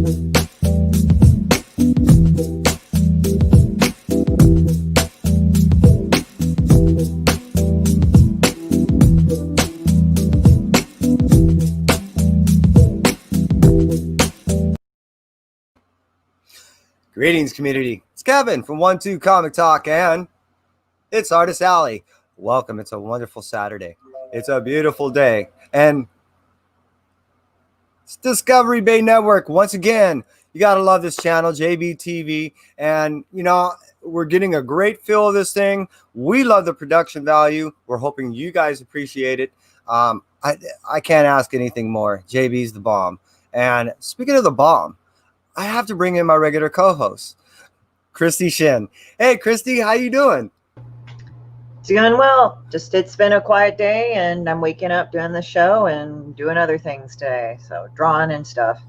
Greetings, community. It's Kevin from Onetwocomictalk, and it's Artist Alley. Welcome. It's a wonderful Saturday. It's a beautiful day, and it's Discovery Bay Network. Once again, you got to love this channel, JBTV, and, you know, we're getting a great feel of this thing. We love the production value. We're hoping you guys appreciate it. I can't ask anything more. JB's the bomb. And speaking of the bomb, I have to bring in my regular co-host, CHRISTIE SHINN. Hey, CHRISTIE, how you doing? Doing well. Just it's been a quiet day, and I'm waking up doing the show and doing other things today. So drawing and stuff.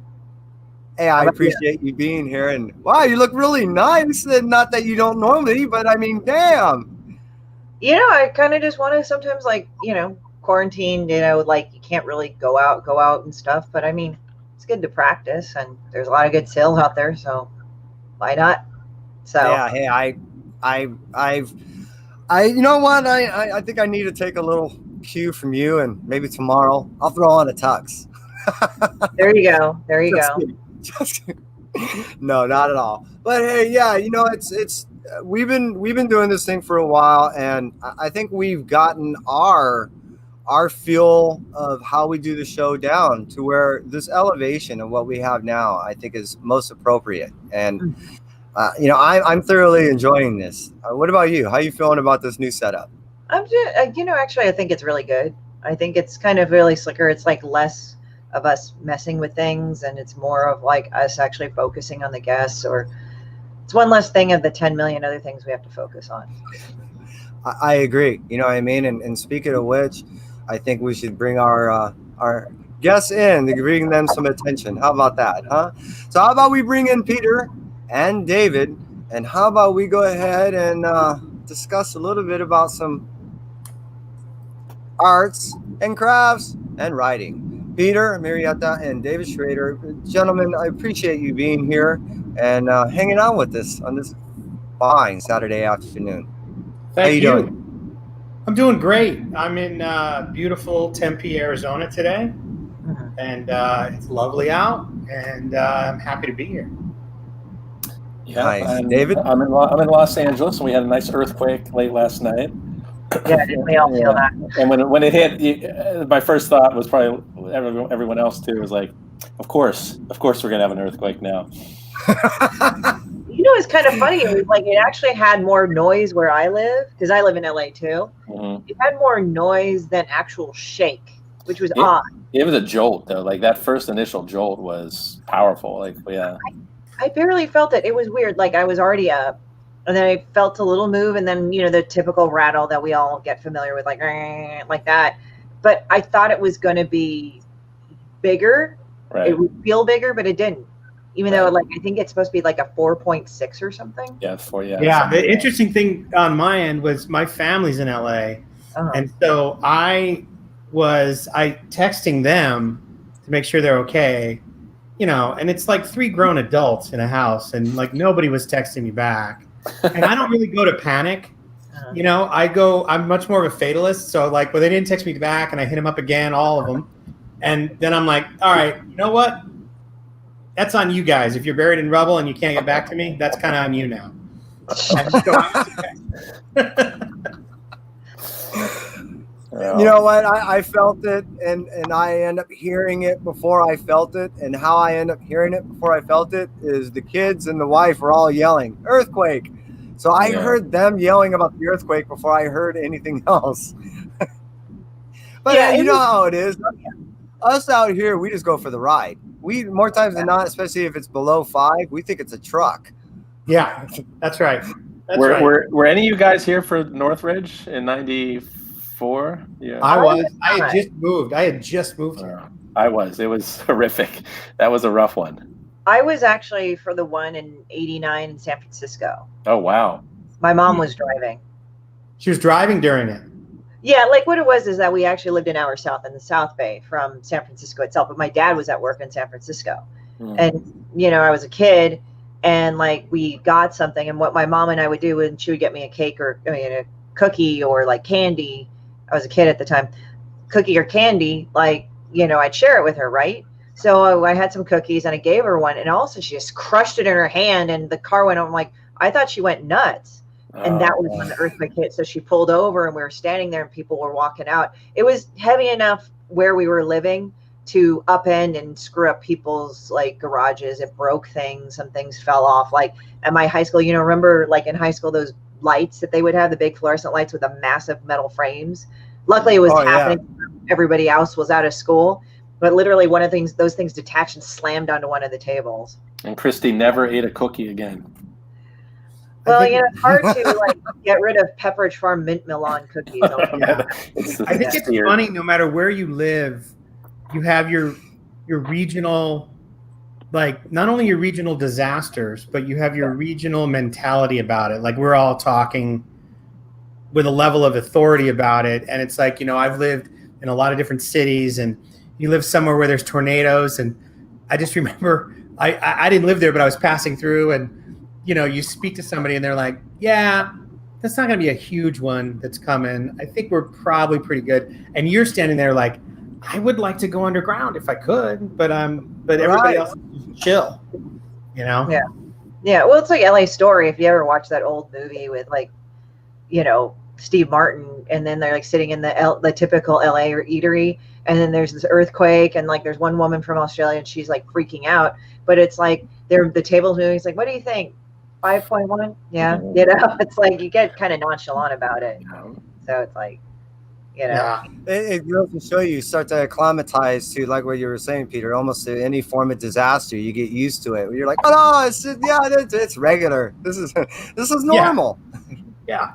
Hey, I appreciate you being here. And wow, you look really nice. And not that you don't normally, but I mean, damn. You know, I kind of just want to sometimes, like, you know, quarantine. You know, like you can't really go out and stuff. But I mean, it's good to practice, and there's a lot of good sales out there, so why not? So yeah, hey, I you know what? I think I need to take a little cue from you, and maybe tomorrow I'll throw on a tux. There you go. There you go. Just kidding. No, not at all. But hey, yeah, you know, it's we've been doing this thing for a while, and I think we've gotten our feel of how we do the show down to where this elevation of what we have now, I think, is most appropriate. And, you know, I'm thoroughly enjoying this. What about you? How are you feeling about this new setup? I'm just, you know, actually, I think it's really good. I think it's kind of really slicker. It's like less of us messing with things, and it's more of like us actually focusing on the guests, or it's one less thing of the 10 million other things we have to focus on. I agree. You know what I mean? And speaking of which, I think we should bring our guests in to bring them some attention. How about that, huh? So how about we bring in Peter and David, and how about we go ahead and discuss a little bit about some arts and crafts and writing. Peter, Murrieta, and David Schrader, gentlemen, I appreciate you being here and hanging out with us on this fine Saturday afternoon. Thank How you doing? I'm doing great. I'm in beautiful Tempe, Arizona today, and it's lovely out, and I'm happy to be here. Yeah, nice. David? I'm in Los Angeles, and we had a nice earthquake late last night. Yeah, didn't we all feel that? And when it hit, my first thought was probably everyone else too was like, of course we're gonna have an earthquake now. You know, it's kind of funny. It was like it actually had more noise where I live, because I live in LA too. It had more noise than actual shake, which was odd. It was a jolt though. Like that first initial jolt was powerful. Like, yeah. I barely felt it. It was weird. Like I was already up, and then I felt a little move, and then, you know, the typical rattle that we all get familiar with, like that. But I thought it was going to be bigger. Right. It would feel bigger, but it didn't. Even though, like, I think it's supposed to be like a 4.6 or something. Yeah, Yeah, the interesting thing on my end was my family's in LA. And so I texting them to make sure they're okay, you know, and it's like 3 grown adults in a house, and like nobody was texting me back. And I don't really go to panic. You know, I'm much more of a fatalist. So like, well, they didn't text me back, and I hit them up again, all of them. And then I'm like, all right, you know what? That's on you guys. If you're buried in rubble and you can't get back to me, that's kind of on you now. You know what? I felt it, and I end up hearing it before I felt it. And how I end up hearing it before I felt it is the kids and the wife were all yelling, "Earthquake!" So I heard them yelling about the earthquake before I heard anything else. But yeah, you know how it is. Us out here, we just go for the ride. We more times than not, especially if it's below 5, we think it's a truck. Yeah, that's right. Were any of you guys here for Northridge in '94? Yeah, I had just moved here. I was. It was horrific. That was a rough one. I was actually for the one in '89 in San Francisco. Oh wow! My mom was driving. She was driving during it. Yeah, like what it was is that we actually lived an hour south in the South Bay from San Francisco itself, but my dad was at work in San Francisco. And you know, I was a kid and like we got something, and what my mom and I would do when she would get me a cake or a cookie or like candy, I was a kid at the time, cookie or candy, like, you know, I'd share it with her, right? So I had some cookies and I gave her one, and also she just crushed it in her hand and the car went on. I'm like, I thought she went nuts. And that was when the earthquake hit. So she pulled over and we were standing there and people were walking out. It was heavy enough where we were living to upend and screw up people's like garages. It broke things. Some things fell off. Like at my high school, you know, remember like in high school, those lights that they would have, the big fluorescent lights with the massive metal frames. Luckily it was happening. Yeah. Everybody else was out of school, but literally one of the things, those things detached and slammed onto one of the tables. And Christy never ate a cookie again. Well, you know, it's hard to like get rid of Pepperidge Farm mint Milan cookies. I think it's funny. No matter where you live, you have your regional, like not only your regional disasters, but you have your regional mentality about it. Like we're all talking with a level of authority about it, and it's like, you know, I've lived in a lot of different cities, and you live somewhere where there's tornadoes, and I just remember I didn't live there, but I was passing through, and you know, you speak to somebody and they're like, yeah, that's not going to be a huge one that's coming. I think we're probably pretty good. And you're standing there like, I would like to go underground if I could, but everybody else is chill, you know? Yeah. Yeah. Well, it's like LA Story. If you ever watch that old movie with like, you know, Steve Martin, and then they're like sitting in the typical LA eatery, and then there's this earthquake, and like there's one woman from Australia and she's like freaking out, but it's like the table's moving. It's like, what do you think? 5.1? Yeah. You know, it's like you get kind of nonchalant about it. So it's like, you know. Yeah. It goes to show you start to acclimatize to, like what you were saying, Peter, almost to any form of disaster. You get used to it. You're like, oh no, it's regular. This is normal. Yeah.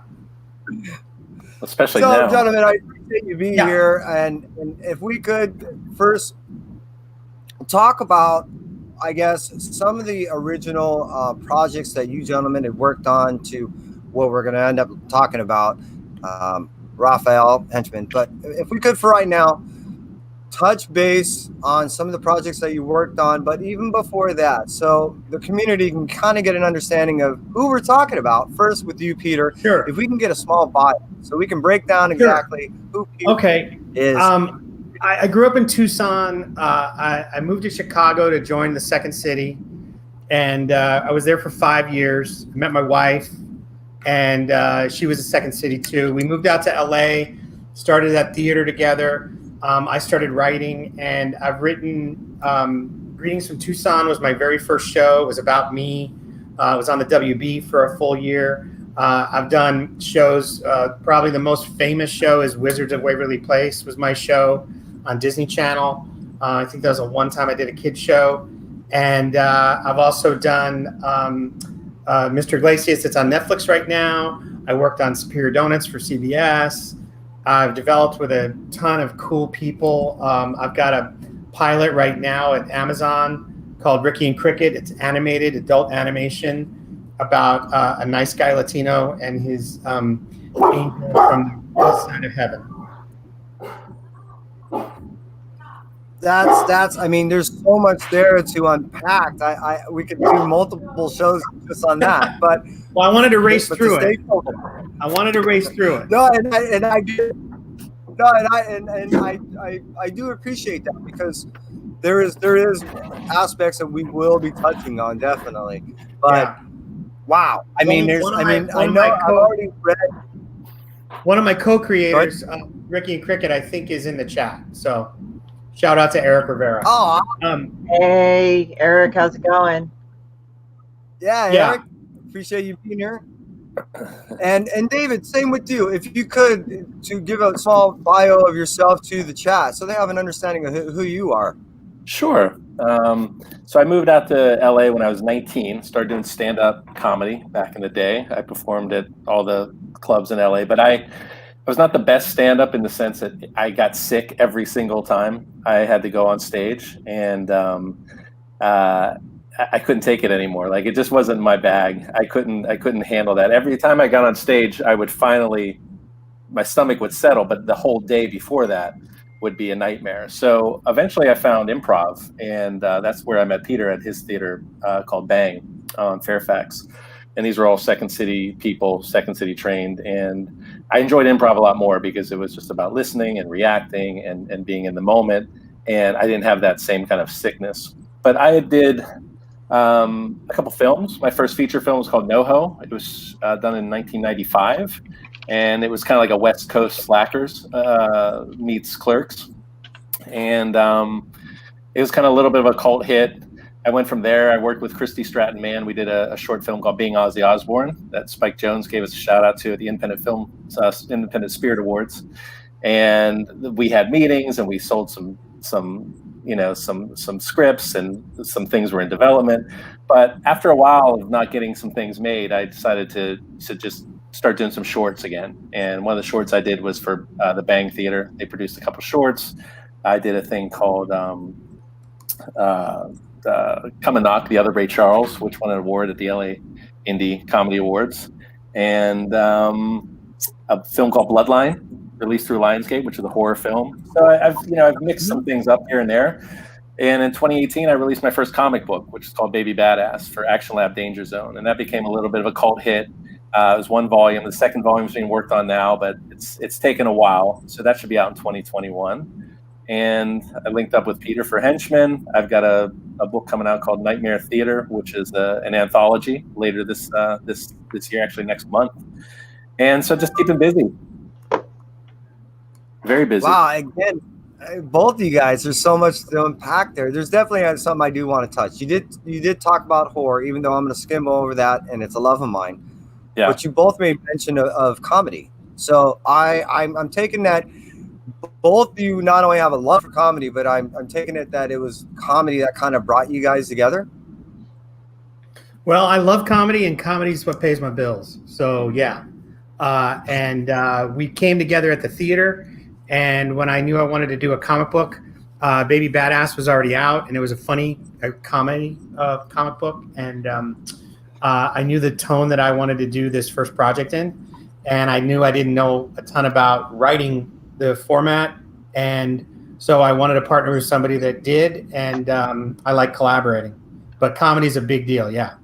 Especially so, now. Gentlemen, I appreciate you being here. And if we could first talk about, I guess, some of the original projects that you gentlemen had worked on to what we're going to end up talking about, Raphael Henchman. But if we could for right now, touch base on some of the projects that you worked on, but even before that, so the community can kind of get an understanding of who we're talking about. First with you, Peter. Sure. If we can get a small bio, so we can break down exactly who Peter is. I grew up in Tucson. I moved to Chicago to join the Second City, and I was there for 5 years. I met my wife, and she was a Second City too. We moved out to LA, started that theater together. I started writing, and I've written. Greetings from Tucson was my very first show. It was about me. I was on the WB for a full year. I've done shows. Probably the most famous show is Wizards of Waverly Place was my show on Disney Channel. I think that was one time I did a kid show. And I've also done Mr. Iglesias. It's on Netflix right now. I worked on Superior Donuts for CBS. I've developed with a ton of cool people. I've got a pilot right now at Amazon called Ricky and Cricket. It's animated adult animation about a nice guy Latino and his angel from the side of heaven. That's I mean, there's so much there to unpack. We could do multiple shows just on that, but well, I wanted to race through it. I wanted to race through it. No, and I do appreciate that, because there is aspects that we will be touching on, definitely. But wow, I mean, I've already read. One of my co-creators, Ricky and Cricket, I think is in the chat. So shout out to Eric Rivera. Oh, hey Eric, how's it going? Yeah, Eric, appreciate you being here. And David, same with you. If you could, to give a small bio of yourself to the chat, so they have an understanding of who you are. Sure. So I moved out to LA when I was 19, started doing stand-up comedy back in the day. I performed at all the clubs in LA, but I was not the best stand-up in the sense that I got sick every single time I had to go on stage, and I couldn't take it anymore. Like, it just wasn't my bag. I couldn't handle that. Every time I got on stage, I would finally, my stomach would settle, but the whole day before that, would be a nightmare. So eventually I found improv, and that's where I met Peter at his theater called Bang on Fairfax. And these were all Second City people, Second City trained. And I enjoyed improv a lot more because it was just about listening and reacting and being in the moment. And I didn't have that same kind of sickness. But I did a couple films. My first feature film was called NoHo. It was done in 1995. And it was kind of like a West Coast Slackers meets Clerks. And it was kind of a little bit of a cult hit. I went from there. I worked with Christy Stratton Mann. We did a short film called Being Ozzy Osbourne that Spike Jonze gave us a shout out to at the Independent Spirit Awards. And we had meetings, and we sold some scripts, and some things were in development. But after a while of not getting some things made, I decided to just start doing some shorts again. And one of the shorts I did was for the Bang Theater. They produced a couple shorts. I did a thing called Come and Knock, the Other Ray Charles, which won an award at the LA Indie Comedy Awards, and a film called Bloodline, released through Lionsgate, which is a horror film. So I've mixed some things up here and there. And in 2018, I released my first comic book, which is called Baby Badass for Action Lab Danger Zone, and that became a little bit of a cult hit. It was one volume. The second volume is being worked on now, but it's taken a while. So that should be out in 2021. And I linked up with Peter for Henchmen. I've got a book coming out called Nightmare Theater, which is an anthology later this year, actually next month. And so just keeping busy. Very busy. Wow, again, both of you guys, there's so much to unpack there. There's definitely something I do want to touch. You did talk about horror, even though I'm going to skim over that, and it's a love of mine. Yeah. But you both made mention of comedy. So I'm taking that both of you not only have a love for comedy, but I'm taking it that it was comedy that kind of brought you guys together. Well, I love comedy, and comedy is what pays my bills. So yeah, and we came together at the theater. And when I knew I wanted to do a comic book, Baby Badass was already out, and it was a funny comedy comic book. And I knew the tone that I wanted to do this first project in, and I knew I didn't know a ton about writing the format, and so I wanted to partner with somebody that did, and I like collaborating. But comedy's a big deal, yeah.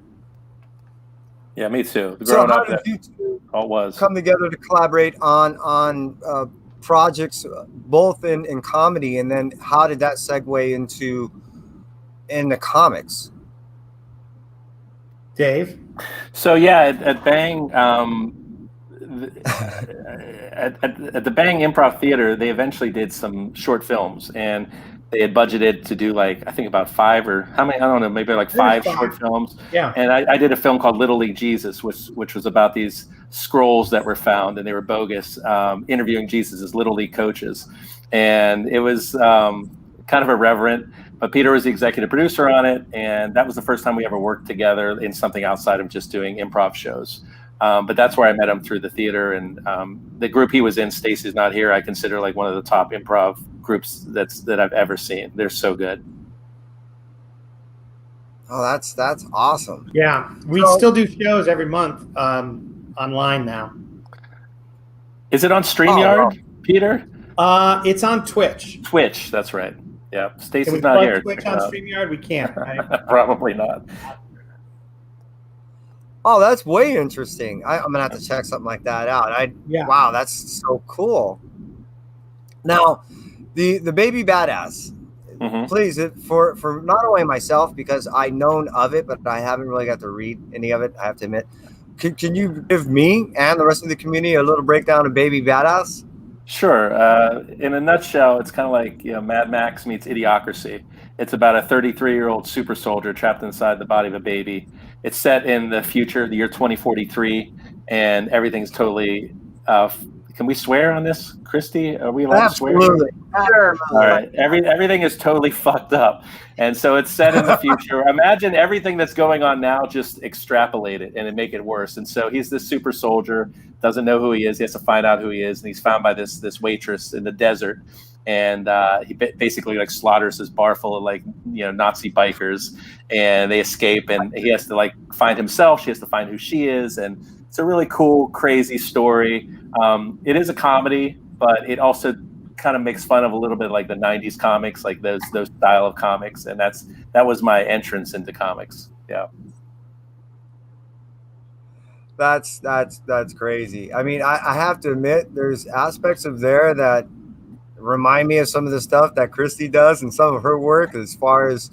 Yeah, me too. So how did you two come together to collaborate on projects, both in comedy, and then how did that segue into comics? Dave? So yeah, at Bang, at the Bang Improv Theater, they eventually did some short films, and they had budgeted to do I think about 5 or how many, I don't know, maybe 5 short films. Yeah. And I did a film called Little League Jesus, which was about these scrolls that were found, and they were bogus, interviewing Jesus' Little League coaches. And it was kind of irreverent, but Peter was the executive producer on it, and that was the first time we ever worked together in something outside of just doing improv shows. But that's where I met him, through the theater, and the group he was in, Stacy's Not Here, I consider one of the top improv groups that I've ever seen. They're so good. Oh, that's awesome. Yeah, we still do shows every month online now. Is it on StreamYard, Peter? It's on Twitch. Twitch, that's right. Yeah, Stacy's Not Here. Twitch on StreamYard? We can't, right? Probably not. Oh, that's way interesting. I'm gonna have to check something like that out. Wow, that's so cool. Now, the Baby Badass. Mm-hmm. Please, for not only myself, because I known of it, but I haven't really got to read any of it, I have to admit. Can you give me and the rest of the community a little breakdown of Baby Badass? Sure. In a nutshell, it's kind of like Mad Max meets Idiocracy. It's about a 33-year-old super soldier trapped inside the body of a baby. It's set in the future, the year 2043, and everything's totally. Can we swear on this, Christy? Are we allowed to swear? Absolutely. Sure. All right. Everything is totally fucked up, and so it's set in the future. Imagine everything that's going on now, just extrapolate it and make it worse. And so he's this super soldier, doesn't know who he is. He has to find out who he is, and he's found by this waitress in the desert. And he basically slaughters his bar full of Nazi bikers, and they escape, and he has to find himself. She has to find who she is, and it's a really cool, crazy story. It is a comedy, but it also kind of makes fun of a little bit like the '90s comics, like those style of comics, and that was my entrance into comics. Yeah. That's crazy. I mean, I have to admit, there's aspects of there that remind me of some of the stuff that Christie does and some of her work, as far as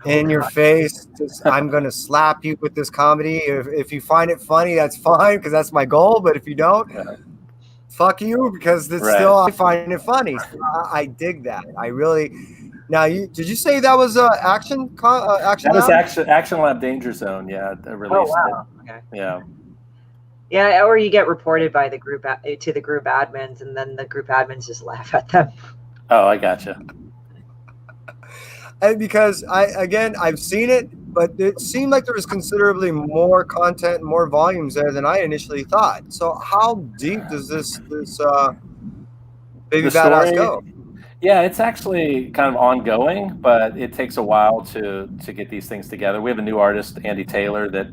in your face, just, I'm going to slap you with this comedy. If you find it funny, that's fine, because that's my goal. But if you don't, fuck you, because it's still, I find it funny. So I dig that. I really. Now, did you say that was Action That was Action Lab Danger Zone. Yeah, they released it. Okay. Yeah. Yeah, or you get reported by the group to the group admins, and then the group admins just laugh at them. Oh, I gotcha. And because I've seen it, but it seemed like there was considerably more content, more volumes there than I initially thought. So how deep does this Baby Badass go? Yeah, it's actually kind of ongoing, but it takes a while to get these things together. We have a new artist, Andy Taylor, that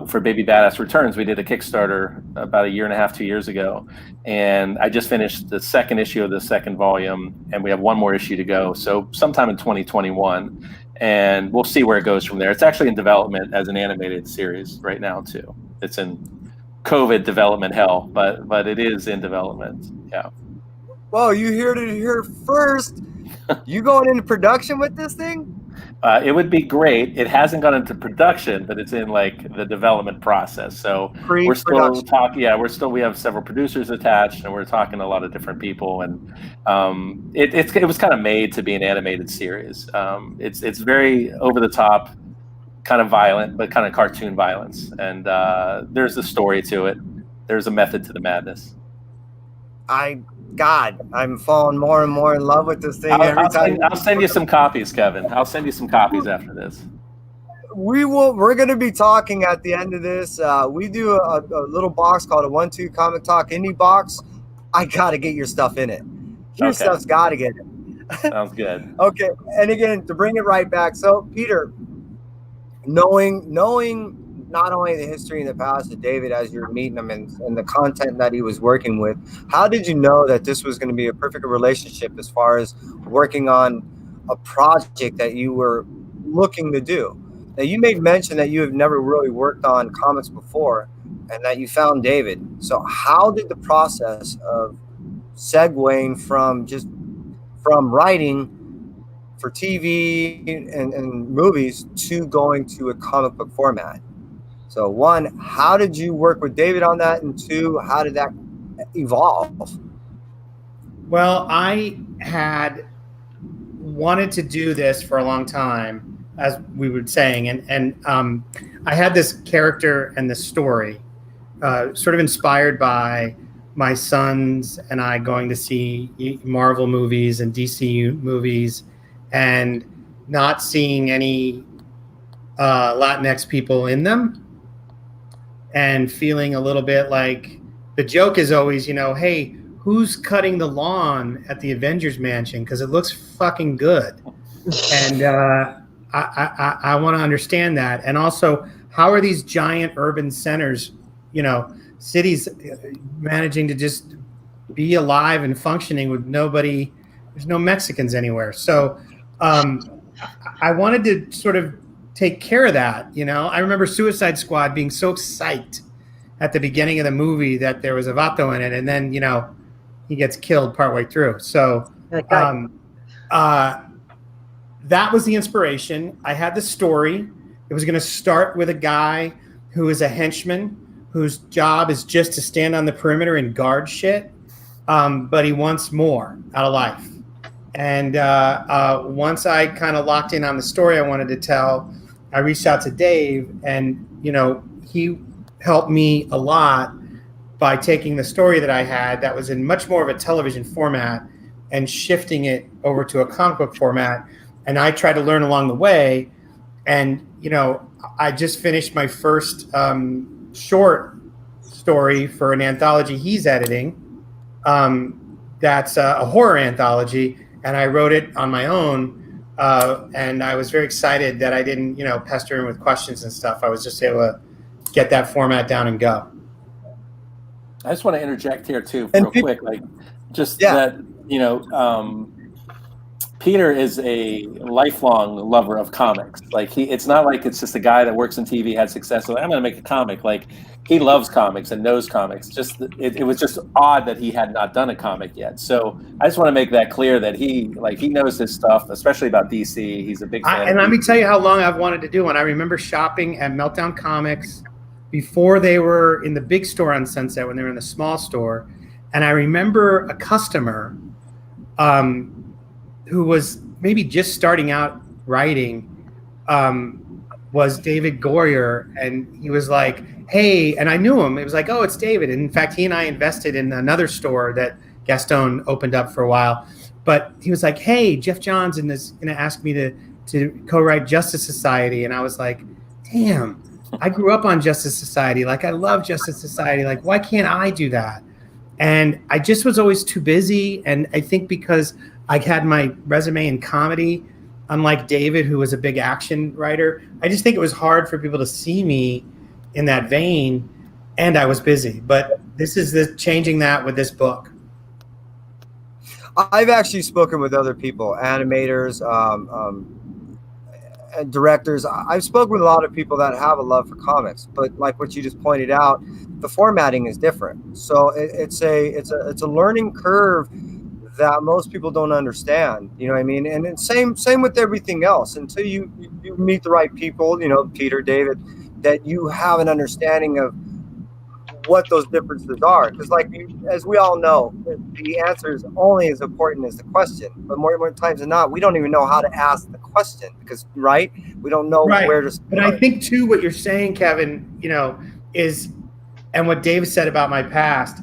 for Baby Badass Returns, we did a Kickstarter about 1.5 years, 2 years ago. And I just finished the second issue of the second volume, and we have one more issue to go. So sometime in 2021, and we'll see where it goes from there. It's actually in development as an animated series right now, too. It's in COVID development hell, but it is in development. Yeah. Well, you heard it here first. You going into production with this thing? It would be great. It hasn't gone into production, but it's in like the development process. So we're still talking. Yeah, we have several producers attached, and we're talking to a lot of different people. And it was kind of made to be an animated series. It's very over the top, kind of violent, but kind of cartoon violence. And there's a story to it. There's a method to the madness. I'm falling more and more in love with this thing every time. I'll send you some copies, Kevin. I'll send you some copies after this. We're going to be talking at the end of this. We do a little box called a 1-2 Talk Indie box. I got to get your stuff in it. Your stuff's got to get it. Sounds good. Okay. And again, to bring it right back. So, Peter, knowing not only the history in the past of David as you're meeting him and the content that he was working with, how did you know that this was going to be a perfect relationship as far as working on a project that you were looking to do? Now, you made mention that you have never really worked on comics before and that you found David. So how did the process of segueing from writing for TV and movies to going to a comic book format? So 1, how did you work with David on that? And 2, how did that evolve? Well, I had wanted to do this for a long time, as we were saying, and I had this character and this story sort of inspired by my sons and I going to see Marvel movies and DC movies and not seeing any Latinx people in them. And feeling a little bit like the joke is always, hey, who's cutting the lawn at the Avengers Mansion? Because it looks fucking good. And I want to understand that. And also, how are these giant urban centers, cities managing to just be alive and functioning with nobody? There's no Mexicans anywhere. So I wanted to sort of take care of that. I remember Suicide Squad being so psyched at the beginning of the movie that there was a vato in it, and then he gets killed partway through. So that was the inspiration. I had the story. It was going to start with a guy who is a henchman whose job is just to stand on the perimeter and guard shit, but he wants more out of life. And once I kind of locked in on the story I wanted to tell, I reached out to Dave, and he helped me a lot by taking the story that I had that was in much more of a television format and shifting it over to a comic book format. And I tried to learn along the way. And I just finished my first short story for an anthology he's editing. That's a horror anthology, and I wrote it on my own. And I was very excited that I didn't, pester him with questions and stuff. I was just able to get that format down and go. I just want to interject here too, real quick. Like, that you know, Peter is a lifelong lover of comics. Like it's not like it's just a guy that works in TV, had success. So I'm going to make a comic. Like he loves comics and knows comics. It was just odd that he had not done a comic yet. So I just want to make that clear that he knows his stuff, especially about DC. He's a big fan. And let me tell you how long I've wanted to do one. I remember shopping at Meltdown Comics before they were in the big store on Sunset, when they were in the small store. And I remember a customer who was maybe just starting out writing, was David Goyer. And he was like, hey, and I knew him. It was like, oh, it's David. And in fact, he and I invested in another store that Gaston opened up for a while. But he was like, hey, Jeff Johns is going to ask me to co-write Justice Society. And I was like, damn, I grew up on Justice Society. Like, I love Justice Society. Like, why can't I do that? And I just was always too busy. And I think because I had my resume in comedy, unlike David, who was a big action writer, I just think it was hard for people to see me in that vein. And I was busy. But this is changing that with this book. I've actually spoken with other people, animators, directors. I've spoken with a lot of people that have a love for comics, but like what you just pointed out, the formatting is different. So it's a learning curve that most people don't understand. You know what I mean? And it's same with everything else. Until you meet the right people, you know, Peter, David, that you have an understanding of what those differences are. Because as we all know, the answer is only as important as the question. But more times than not, we don't even know how to ask the question because, right? We don't know where to start. But I think, too, what you're saying, Kevin, you know, is, and what Dave said about my past,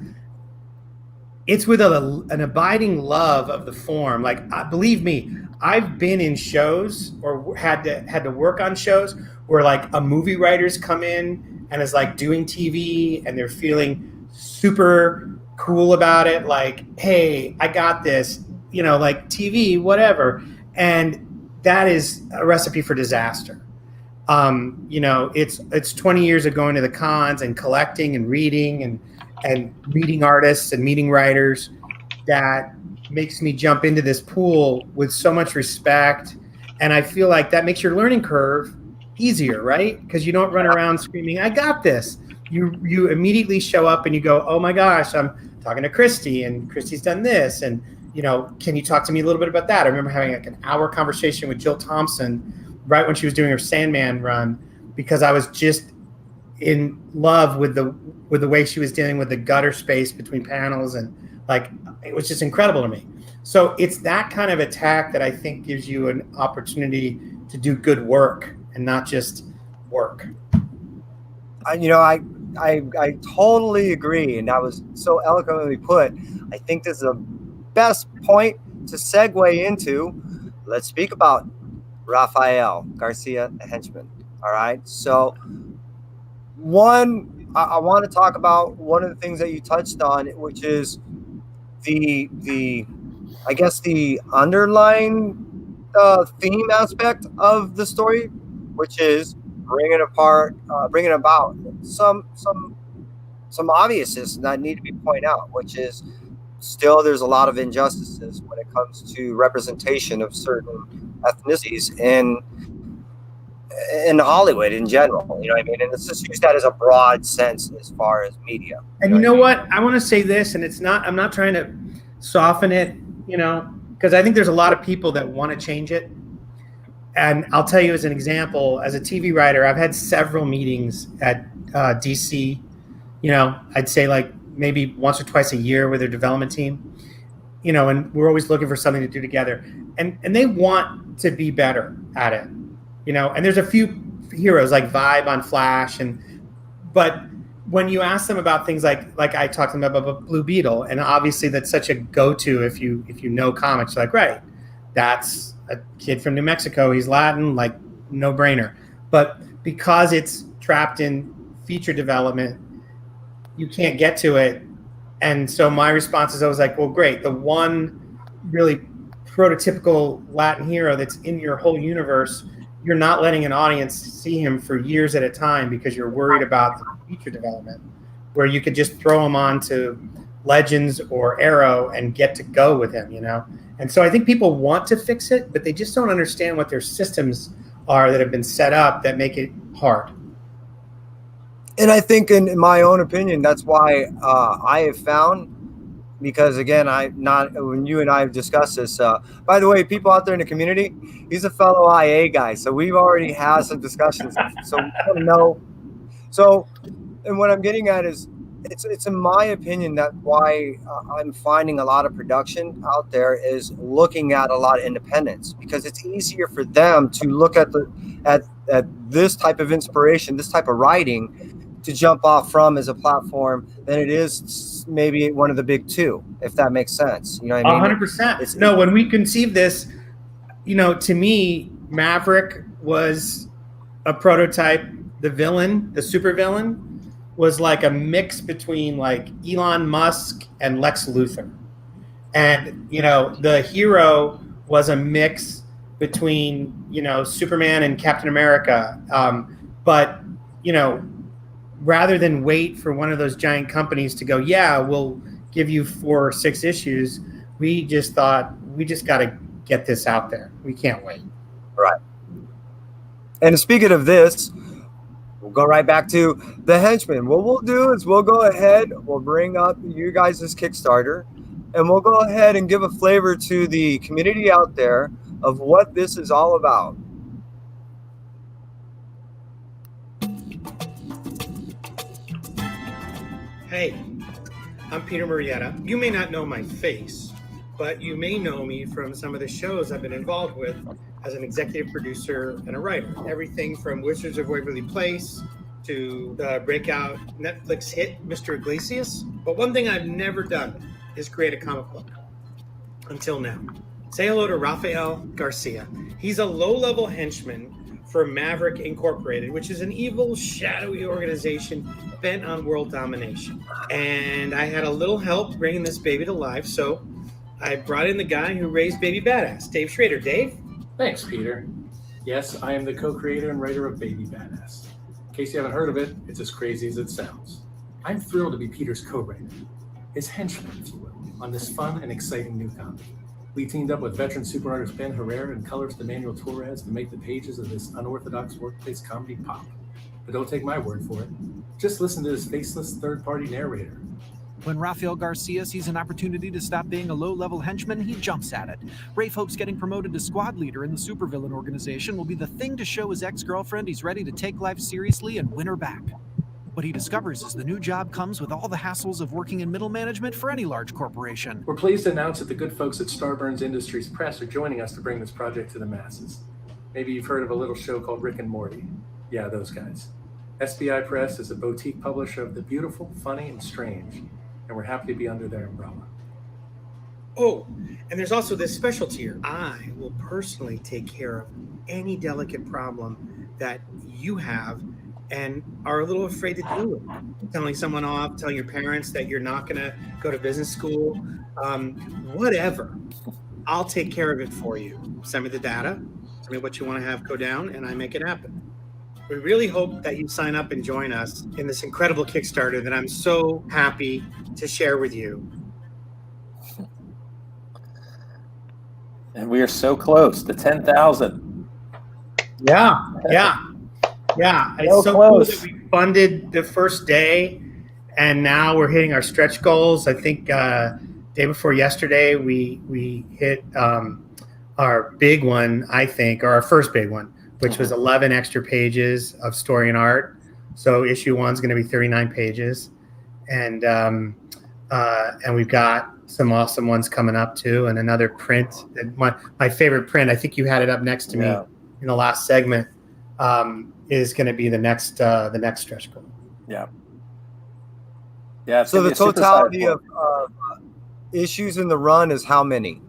it's with an abiding love of the form. Like, believe me, I've been in shows or had to work on shows where like a movie writers come in and is like doing TV and they're feeling super cool about it. Like, hey, I got this, you know, like TV, whatever. And that is a recipe for disaster. You know, it's 20 years of going to the cons and collecting and reading and meeting artists and meeting writers that makes me jump into this pool with so much respect. And I feel like that makes your learning curve easier, right? Because you don't run around screaming, I got this. You immediately show up and you go, oh my gosh, I'm talking to Christie and Christie's done this. And, you know, can you talk to me a little bit about that? I remember having like an hour conversation with Jill Thompson right when she was doing her Sandman run, because I was just in love with the way she was dealing with the gutter space between panels. And like, it was just incredible to me. So it's that kind of attack that I think gives you an opportunity to do good work and not just work. You know, I totally agree, and that was so eloquently put. I think this is the best point to segue into. Let's speak about Rafael Garcia, the henchman. All right, so I want to talk about one of the things that you touched on, which is the I guess the underlying theme aspect of the story, which is bringing about some obviousness that need to be pointed out, which is still there's a lot of injustices when it comes to representation of certain ethnicities in Hollywood in general. You know what I mean? And let's just use that as a broad sense as far as media. And you know what? I want to say this, and I'm not trying to soften it, you know, because I think there's a lot of people that want to change it. And I'll tell you as an example, as a TV writer, I've had several meetings at DC, you know, I'd say like maybe once or twice a year with their development team, you know, and we're always looking for something to do together. And they want to be better at it, you know, and there's a few heroes like Vibe on Flash. But when you ask them about things like I talked to them about Blue Beetle, and obviously that's such a go-to if you know comics, like, right, that's a kid from New Mexico, he's Latin, like no brainer. But because it's trapped in feature development, you can't get to it. And so my response is always like, well, great, the one really prototypical Latin hero that's in your whole universe, you're not letting an audience see him for years at a time because you're worried about the feature development, where you could just throw him onto Legends or Arrow and get to go with him, you know? And so I think people want to fix it, but they just don't understand what their systems are that have been set up that make it hard. And I think, in my own opinion, that's why I have found, because again, when you and I have discussed this, by the way, people out there in the community, he's a fellow IA guy. So we've already had some discussions. So we don't know. So, and what I'm getting at is, it's in my opinion that why I'm finding a lot of production out there is looking at a lot of independents, because it's easier for them to look at this type of inspiration, this type of writing, to jump off from as a platform than it is maybe one of the big two, if that makes sense. You know what I mean? 100%. No, when we conceived this, you know, to me, Maverick was a prototype. The villain, the super villain, was like a mix between like Elon Musk and Lex Luthor. And, you know, the hero was a mix between, you know, Superman and Captain America. But, you know, rather than wait for one of those giant companies to go, yeah, we'll give you 4 or 6 issues, we just thought, we just got to get this out there. We can't wait. Right. And speaking of this, we'll go right back to the Henchman. What we'll do is we'll go ahead, we'll bring up you guys' Kickstarter, and we'll go ahead and give a flavor to the community out there of what this is all about. Hey, I'm Peter Murrieta. You may not know my face, but you may know me from some of the shows I've been involved with as an executive producer and a writer. Everything from Wizards of Waverly Place to the breakout Netflix hit Mr. Iglesias. But one thing I've never done is create a comic book until now. Say hello to Rafael Garcia. He's a low-level henchman for Maverick Incorporated, which is an evil, shadowy organization bent on world domination. And I had a little help bringing this baby to life, so I brought in the guy who raised Baby Badass, Dave Schrader. Dave? Thanks, Peter. Yes, I am the co-creator and writer of Baby Badass. In case you haven't heard of it, it's as crazy as it sounds. I'm thrilled to be Peter's co-writer, his henchman, if you will, on this fun and exciting new comic. We teamed up with veteran super artist Ben Herrera and colorist Emmanuel Torres to make the pages of this unorthodox workplace comedy pop. But don't take my word for it. Just listen to this faceless third-party narrator. When Rafael Garcia sees an opportunity to stop being a low-level henchman, he jumps at it. Rafe hopes getting promoted to squad leader in the supervillain organization will be the thing to show his ex-girlfriend he's ready to take life seriously and win her back. What he discovers is the new job comes with all the hassles of working in middle management for any large corporation. We're pleased to announce that the good folks at Starburns Industries Press are joining us to bring this project to the masses. Maybe you've heard of a little show called Rick and Morty. Yeah, those guys. SBI Press is a boutique publisher of the beautiful, funny, and strange, and we're happy to be under their umbrella. Oh, and there's also this special tier. I will personally take care of any delicate problem that you have and are a little afraid to do it. Telling someone off, telling your parents that you're not going to go to business school, whatever. I'll take care of it for you. Send me the data, tell me what you want to have go down, and I make it happen. We really hope that you sign up and join us in this incredible Kickstarter that I'm so happy to share with you. And we are so close to 10,000. Yeah. It's so cool that we funded the first day, and now we're hitting our stretch goals. I think day before yesterday we hit our big one, I think, or our first big one, which was 11 extra pages of story and art. So issue 1's going to be 39 pages, and we've got some awesome ones coming up too, and another print. My favorite print, I think you had it up next to me in the last segment. Is going to be the next stretch goal. Yeah. So the totality of issues in the run is how many?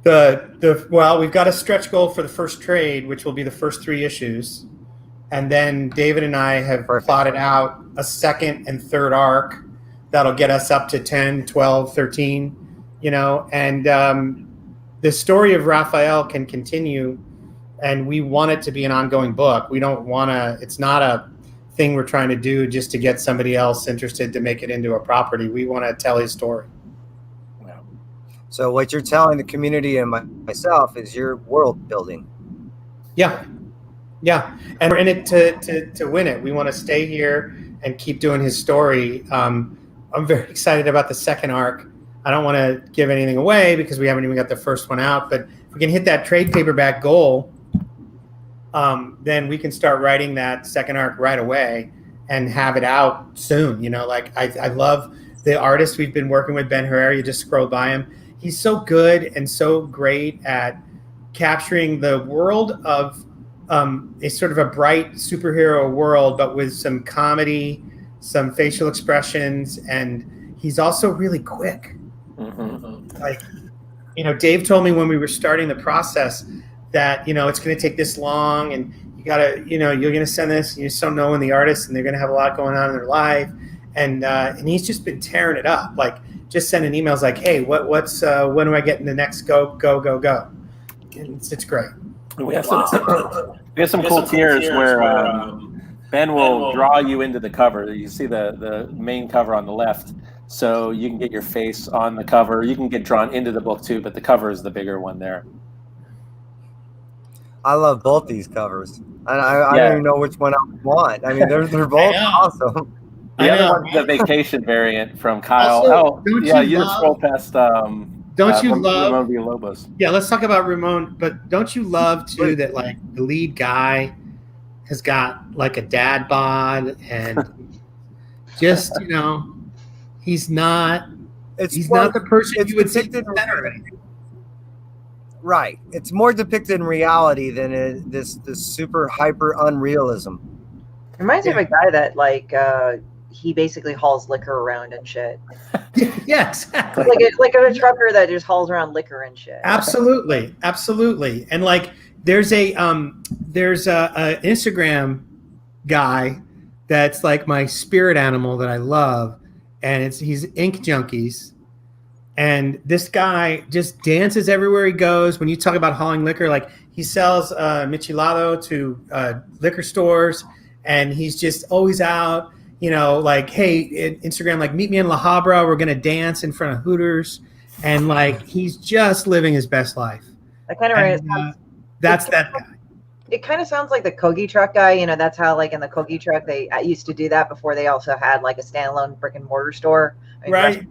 Well, we've got a stretch goal for the first trade, which will be the first 3 issues, and then David and I have plotted out a second and third arc that'll get us up to 10, 12, 13. You know, and the story of Raphael can continue. And we want it to be an ongoing book. We don't want to, it's not a thing we're trying to do just to get somebody else interested to make it into a property. We want to tell his story. So what you're telling the community and myself is you're world building. Yeah. And we're in it to win it. We want to stay here and keep doing his story. I'm very excited about the second arc. I don't want to give anything away because we haven't even got the first one out, but if we can hit that trade paperback goal, then we can start writing that second arc right away and have it out soon. You know, like I love the artist we've been working with, Ben Herrera. You just scroll by him. He's so good and so great at capturing the world of a sort of a bright superhero world, but with some comedy, some facial expressions, and he's also really quick. Mm-hmm. Like, you know, Dave told me when we were starting the process that, you know, it's going to take this long and you got to, you know, you're going to send this, and you just don't know when the artist, and they're going to have a lot going on in their life. And he's just been tearing it up. Like, just sending emails like, hey, what's when do I get in the next go? And it's great. We have some cool tiers where Ben will draw you into the cover. You see the main cover on the left, so you can get your face on the cover. You can get drawn into the book too, but the cover is the bigger one there. I love both these covers. I don't even know which one I want. I mean, they're both awesome. The other one's the vacation variant from Kyle. Also, you just scroll past. Don't you love Ramon Villalobos? Yeah, let's talk about Ramon. But don't you love too that like the lead guy has got like a dad bod and just, you know, he's not the person you would think in center. Right. It's more depicted in reality than this super hyper unrealism. Reminds me of a guy that like he basically hauls liquor around and shit. Yeah, exactly. Like a trucker that just hauls around liquor and shit. Absolutely. And like there's a Instagram guy that's like my spirit animal that I love, and he's Ink Junkies. And this guy just dances everywhere he goes. When you talk about hauling liquor, like he sells michelado to liquor stores, and he's just always out, you know, like, hey, Instagram, like, meet me in La Habra. We're going to dance in front of Hooters. And like, he's just living his best life. That kind of that's that guy. It kind of sounds like the Kogi truck guy. You know, that's how like in the Kogi truck, they used to do that before they also had like a standalone brick and mortar store. I mean, right.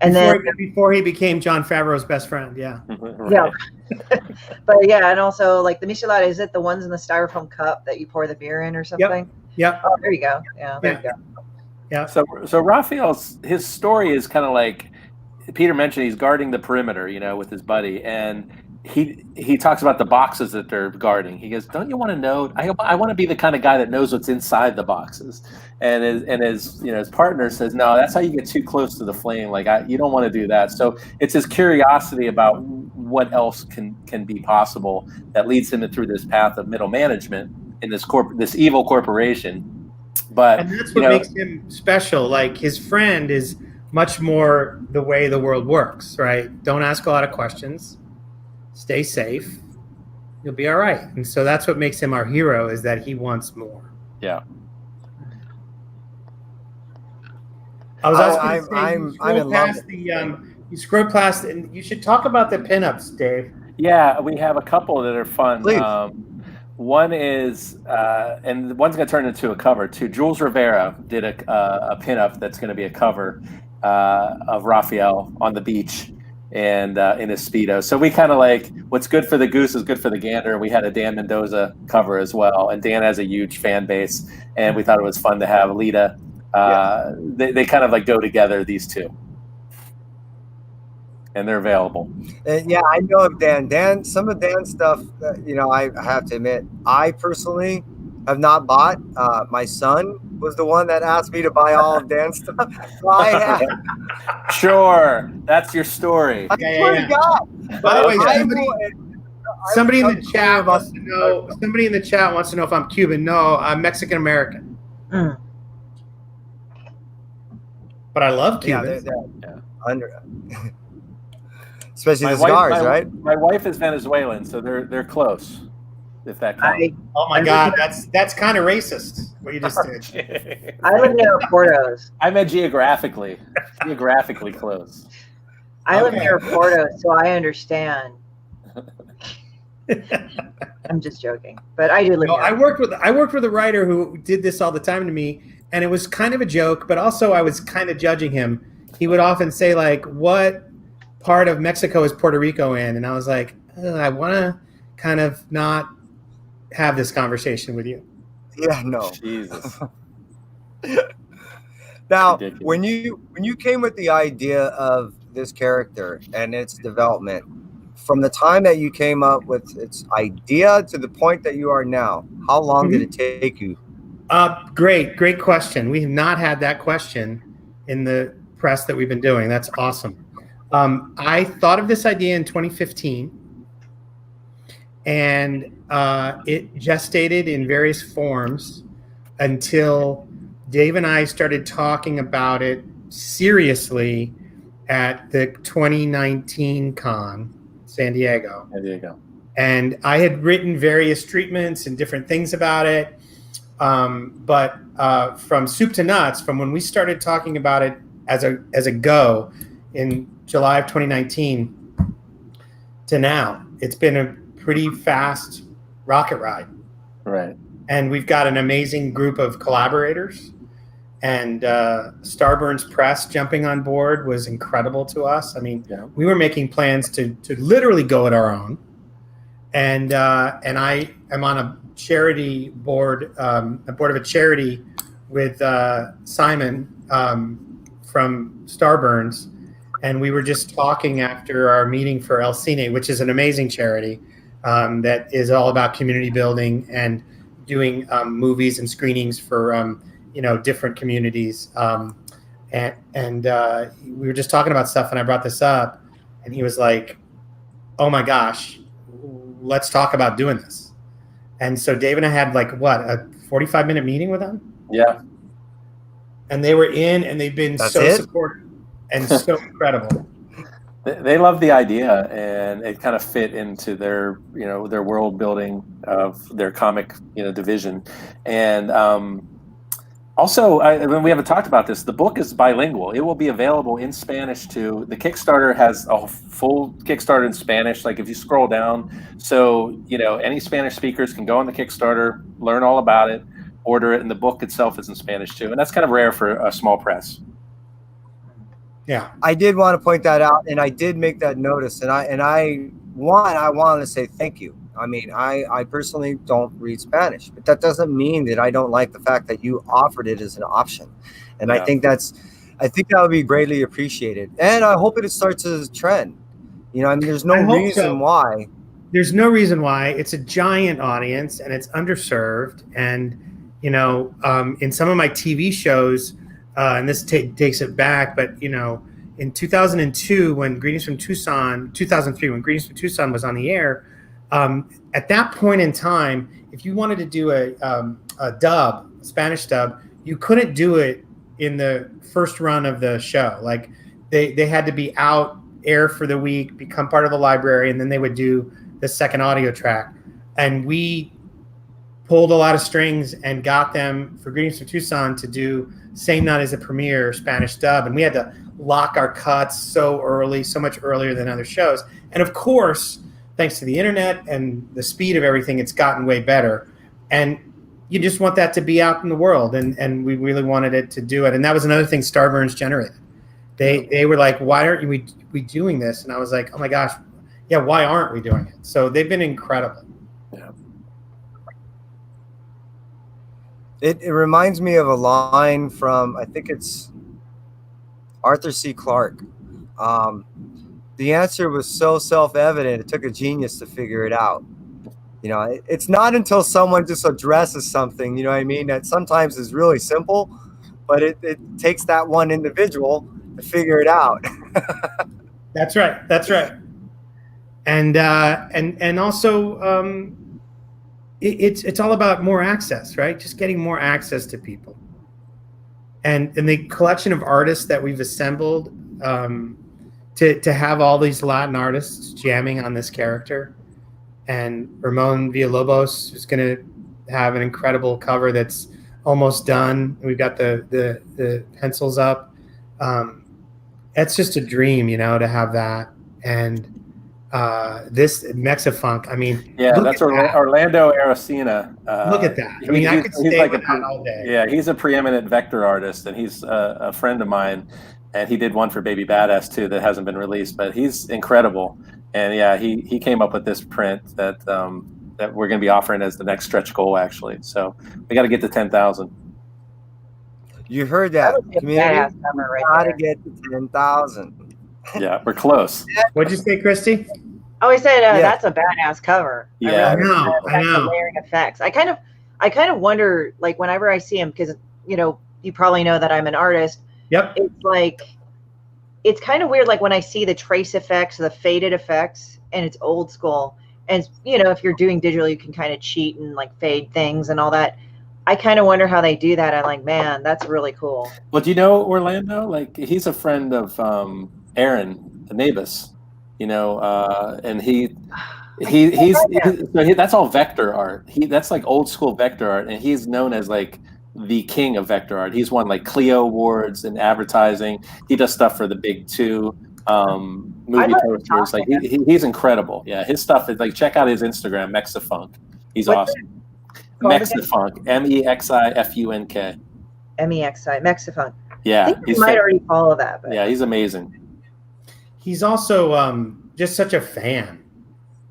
And before he became Jon Favreau's best friend, yeah. Right. Yeah. But yeah, and also like the michelada, is it the ones in the styrofoam cup that you pour the beer in or something? Yep. Oh, there you go. Yeah, there you go. Yeah. So Raphael's, his story is kind of like Peter mentioned, he's guarding the perimeter, you know, with his buddy, and he talks about the boxes that they're guarding. He goes, "Don't you want to know? I want to be the kind of guy that knows what's inside the boxes." And his partner says, "No, that's how you get too close to the flame. Like you don't want to do that." So it's his curiosity about what else can be possible that leads him through this path of middle management in this evil corporation. But and that's what makes him special. Like his friend is much more the way the world works, right? Don't ask a lot of questions. Stay safe. You'll be all right. And so that's what makes him our hero, is that he wants more. Yeah. I was also I'm in love. You scroll past, and you should talk about the pinups, Dave. Yeah, we have a couple that are fun. Please. One is, and one's going to turn into a cover too. Jules Rivera did a pinup that's going to be a cover of Raphael on the beach and in his Speedo. So we kind of like, what's good for the goose is good for the gander. We had a Dan Mendoza cover as well, and Dan has a huge fan base, and we thought it was fun to have Lita. They kind of like go together, these two, and they're available. Yeah, I know of Dan. Some of Dan's stuff, you know, I have to admit, I personally have not bought. My son was the one that asked me to buy all of Dan's stuff. So I have. Sure, that's your story. I swear to God. By the way, somebody in the chat wants to know. Somebody in the chat wants to know if I'm Cuban. No, I'm Mexican American. But I love Cubans. Especially the cigars, right? My wife is Venezuelan, so they're close. if that counts. Oh my God, that's kind of racist what you just did. I live near Portos. I meant geographically close. I live near Portos, so I understand. I'm just joking, but I do live. I worked with a writer who did this all the time to me, and it was kind of a joke, but also I was kind of judging him. He would often say, like, "What part of Mexico is Puerto Rico in?" And I was like, I want to kind of not have this conversation with you. Yeah, no. Jesus. Now, when you came with the idea of this character and its development, from the time that you came up with its idea to the point that you are now, how long did it take you? Great question. We have not had that question in the press that we've been doing. That's awesome. I thought of this idea in 2015, and it gestated in various forms until Dave and I started talking about it seriously at the 2019 con, San Diego. And I had written various treatments and different things about it. But from soup to nuts, from when we started talking about it as a go in July of 2019 to now, it's been a pretty fast rocket ride. Right. And we've got an amazing group of collaborators, and Starburns Press jumping on board was incredible to us. I mean, we were making plans to literally go it our own. And I am on a charity board, a board of a charity with Simon from Starburns. And we were just talking after our meeting for El Cine, which is an amazing charity that is all about community building and doing movies and screenings for different communities. And we were just talking about stuff, and I brought this up, and he was like, "Oh my gosh, let's talk about doing this." And so Dave and I had a 45-minute meeting with them. Yeah. And they were in, and they've been supportive and so incredible. They love the idea, and it kind of fit into their world building of their comic, division. And also, when we haven't talked about this, the book is bilingual. It will be available in Spanish too. The Kickstarter has a full Kickstarter in Spanish. Like if you scroll down, so any Spanish speakers can go on the Kickstarter, learn all about it, order it, and the book itself is in Spanish too. And that's kind of rare for a small press. Yeah, I did want to point that out, and I did make that notice, and I wanted to say thank you. I mean, I personally don't read Spanish, but that doesn't mean that I don't like the fact that you offered it as an option, and I think that would be greatly appreciated, and I hope it starts as a trend. There's no reason why. There's no reason why. It's a giant audience, and it's underserved, and in some of my TV shows. And this takes it back, but in 2002, when Greetings from Tucson, 2003, when Greetings from Tucson was on the air, at that point in time, if you wanted to do a dub, a Spanish dub, you couldn't do it in the first run of the show. Like they had to be out air for the week, become part of the library, and then they would do the second audio track. And we pulled a lot of strings and got them for Greetings from Tucson to do same night as the premiere Spanish dub, and we had to lock our cuts so early, so much earlier than other shows. And of course, thanks to the internet and the speed of everything, it's gotten way better. And you just want that to be out in the world, and we really wanted it to do it. And that was another thing Starburns generated. They were like, "Why aren't we doing this?" And I was like, "Oh my gosh, yeah, why aren't we doing it?" So they've been incredible. Yeah. It reminds me of a line from, I think it's Arthur C. Clarke. The answer was so self-evident, it took a genius to figure it out. It's not until someone just addresses something, that sometimes is really simple, but it takes that one individual to figure it out. That's right. And also, it's all about more access, right? Just getting more access to people, and the collection of artists that we've assembled to have all these Latin artists jamming on this character, and Ramon Villalobos is going to have an incredible cover that's almost done. We've got the pencils up. It's just a dream, to have that. And this Mexifunk, I mean, that's Orlando Aracena. Look at that. I mean, I could stay with that all day. Yeah, he's a preeminent vector artist, and he's a friend of mine, and he did one for Baby Badass too that hasn't been released, but he's incredible. And yeah, he came up with this print that that we're going to be offering as the next stretch goal, actually. So we got to get to 10,000. You heard that, community. Right, got to get to 10,000. Yeah, we're close. What'd you say, Christy? Oh, I said that's a badass cover. Yeah, I know. The layering effects. I kind of wonder, like, whenever I see him, because you probably know that I'm an artist. Yep. It's like, it's kind of weird, like when I see the trace effects, the faded effects, and it's old school. And if you're doing digital, you can kind of cheat and like fade things and all that. I kind of wonder how they do that. I'm like, man, that's really cool. Well, do you know Orlando? Like, he's a friend of Aaron Nabis, and that's all vector art. That's like old school vector art, and he's known as like the king of vector art. He's won like Clio awards in advertising. He does stuff for the big two movie posters. Like he's incredible. Yeah, his stuff is like, check out his Instagram, Mexifunk. He's awesome. Mexifunk, Mexifunk. Mexifunk. Yeah, I think you might already follow that. But. Yeah, he's amazing. He's also just such a fan.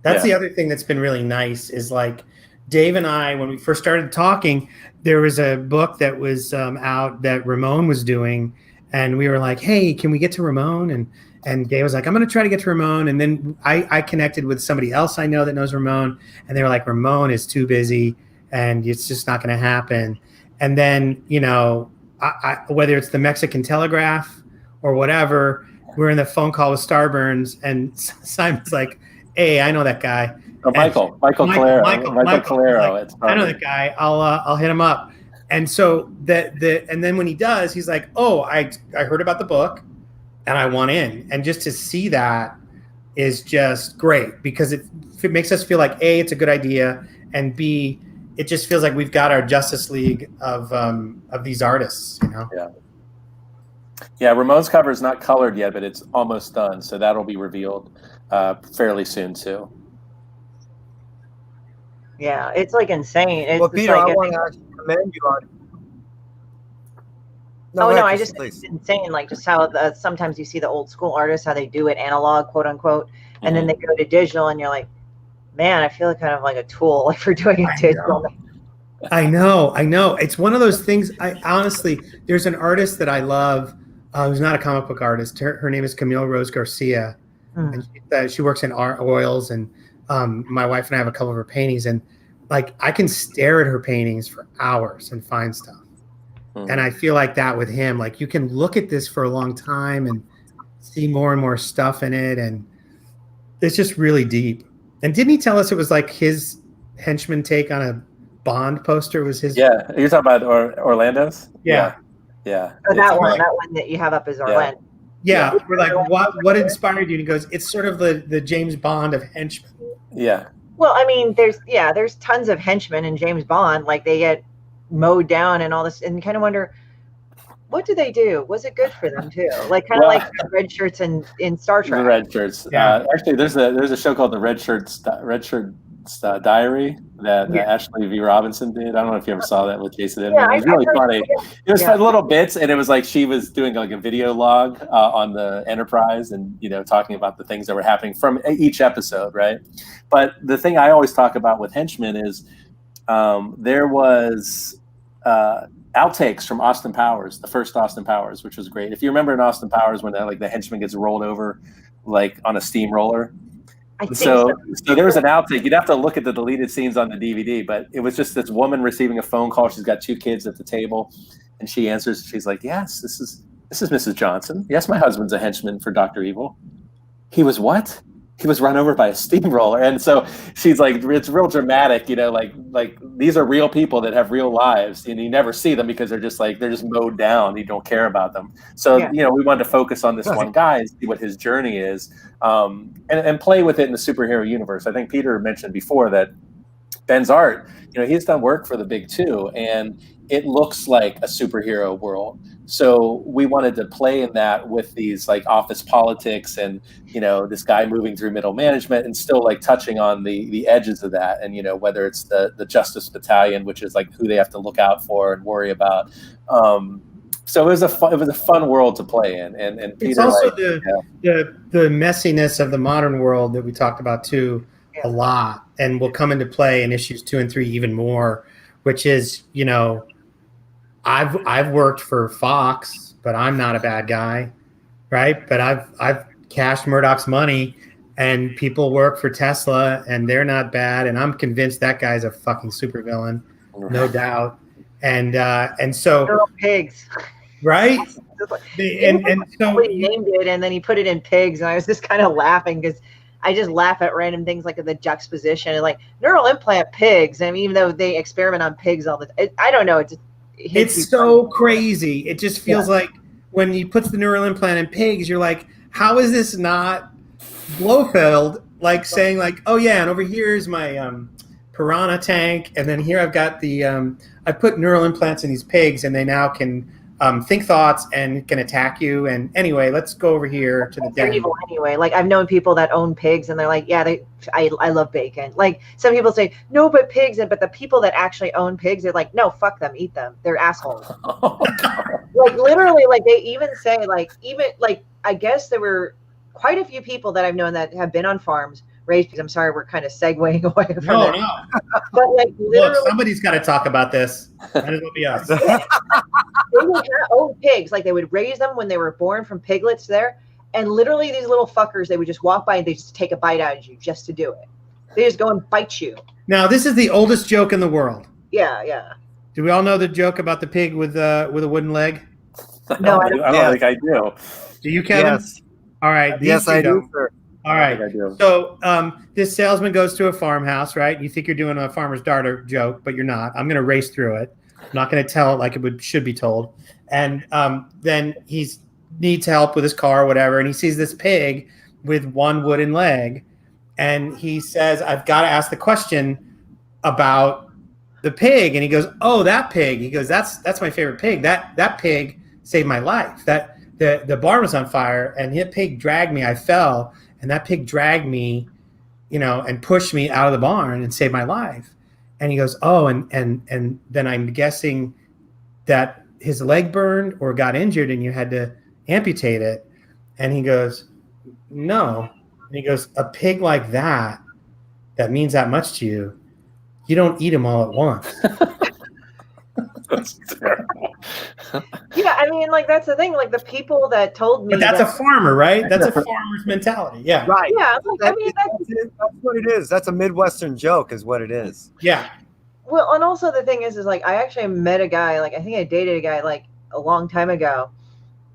That's the other thing that's been really nice is like Dave and I, when we first started talking, there was a book that was out that Ramon was doing, and we were like, hey, can we get to Ramon? And Dave was like, I'm going to try to get to Ramon. And then I connected with somebody else I know that knows Ramon, and they were like, Ramon is too busy, and it's just not going to happen. And then, whether it's the Mexican Telegraph or whatever, we're in the phone call with Starburns, and Simon's like, hey, I know that guy. Oh, Michael Calero. I know that guy. I'll hit him up. And so and then when he does, he's like, oh, I heard about the book and I want in. And just to see that is just great, because it makes us feel like A, it's a good idea, and B, it just feels like we've got our Justice League of these artists, Yeah, Ramon's cover is not colored yet, but it's almost done, so that'll be revealed fairly soon too. Yeah, it's like insane. It's well, Peter, like I want to actually commend you on. I just think it's insane. Like just how sometimes you see the old school artists, how they do it analog, quote unquote, and then they go to digital, and you're like, man, I feel kind of like a tool, like for doing it digital. I know. It's one of those things. I honestly, there's an artist that I love who's not a comic book artist. Her name is Camille Rose Garcia, and she works in art oils. And my wife and I have a couple of her paintings, and like I can stare at her paintings for hours and find stuff. And I feel like that with him. Like you can look at this for a long time and see more and more stuff in it, and it's just really deep. And didn't he tell us it was like his henchman take on a Bond poster was his? Yeah, you're talking about Orlando's? Yeah. Oh, that one that you have up is Orlando. Yeah. We're like, what inspired you? And he goes, it's sort of the James Bond of henchmen. Yeah. Well, I mean, there's tons of henchmen in James Bond. Like they get mowed down and all this, and you kind of wonder, what do they do? Was it good for them too? Like kind of like the red shirts in Star Trek. The red shirts. Yeah. Actually, there's a show called the Red Shirt Diary that Ashley V. Robinson did. I don't know if you ever saw that with Jason Inman. It was really funny. It was fun little bits, and it was like she was doing like a video log on the Enterprise, and talking about the things that were happening from each episode, right? But the thing I always talk about with henchmen is there was outtakes from Austin Powers, the first Austin Powers, which was great. If you remember in Austin Powers when the henchman gets rolled over like on a steamroller. So there was an outtake. You'd have to look at the deleted scenes on the DVD, but it was just this woman receiving a phone call. She's got 2 kids at the table, and she answers. She's like, "Yes, this is Mrs. Johnson. Yes, my husband's a henchman for Dr. Evil." He was what? he was run over by a steamroller. And so she's like, it's real dramatic, like these are real people that have real lives, and you never see them because they're just mowed down. You don't care about them. So, we wanted to focus on this one guy and see what his journey is, and play with it in the superhero universe. I think Peter mentioned before that Ben's art, he's done work for the big two, and it looks like a superhero world. So we wanted to play in that with these like office politics and, this guy moving through middle management and still like touching on the edges of that. And, whether it's the Justice Battalion, which is like who they have to look out for and worry about. So it was a fun world to play in. And Peter, it's also the messiness of the modern world that we talked about too a lot, and will come into play in issues 2 and 3 even more, which is, I've worked for Fox, but I'm not a bad guy, right? But I've cashed Murdoch's money, and people work for Tesla, and they're not bad, and I'm convinced that guy's a fucking supervillain, no doubt. And so they're all pigs, right? And so he named it, and then he put it in pigs, and I was just kind of laughing because I just laugh at random things like the juxtaposition and like neural implant pigs. I mean, even though they experiment on pigs all the time, I don't know. It's so crazy. It just feels like when he puts the neural implant in pigs, you're like, how is this not Blofeld? Like saying like, oh yeah, and over here is my piranha tank, and then here I've got the I put neural implants in these pigs, and they now can think thoughts and can attack you. And anyway, let's go over here to the den. Evil anyway. Like I've known people that own pigs, and they're like, yeah, I love bacon. Like some people say, no, but pigs, but the people that actually own pigs, they're like, no, fuck them, eat them. They're assholes. Like literally, like they even say, like even like I guess there were quite a few people that I've known that have been on farms raised pigs. I'm sorry, we're kind of segueing away from that. No. But like literally, look, somebody's got to talk about this. Might as well be us. They would own pigs, like they would raise them when they were born from piglets there, and literally these little fuckers, they would just walk by and they just take a bite out of you just to do it. They just go and bite you. Now this is the oldest joke in the world. Yeah. Do we all know the joke about the pig with a wooden leg? No, I don't think I do. Do you, Kevin? Yes. All right. Yes, I do, sir. All right. So this salesman goes to a farmhouse, right? You think you're doing a farmer's daughter joke, but you're not. I'm going to race through it. I'm not going to tell it like it should be told. And then he needs help with his car or whatever, and he sees this pig with one wooden leg, and he says, I've got to ask the question about the pig. And he goes, oh, that pig. He goes, that's my favorite pig. That pig saved my life. That the barn was on fire, and that pig dragged me. I fell, and that pig dragged me, and pushed me out of the barn and saved my life. And he goes, oh, and then I'm guessing that his leg burned or got injured and you had to amputate it. And he goes, no. And he goes, a pig like that means that much to you, you don't eat them all at once. That's terrible. Yeah, I mean, like that's the thing. Like the people that told me, but that's a farmer, right? That's a farmer's mentality. Yeah, right. Yeah, like, that's what it is. That's a Midwestern joke, is what it is. Yeah. Well, and also the thing is like I actually met a guy. Like I think I dated a guy like a long time ago,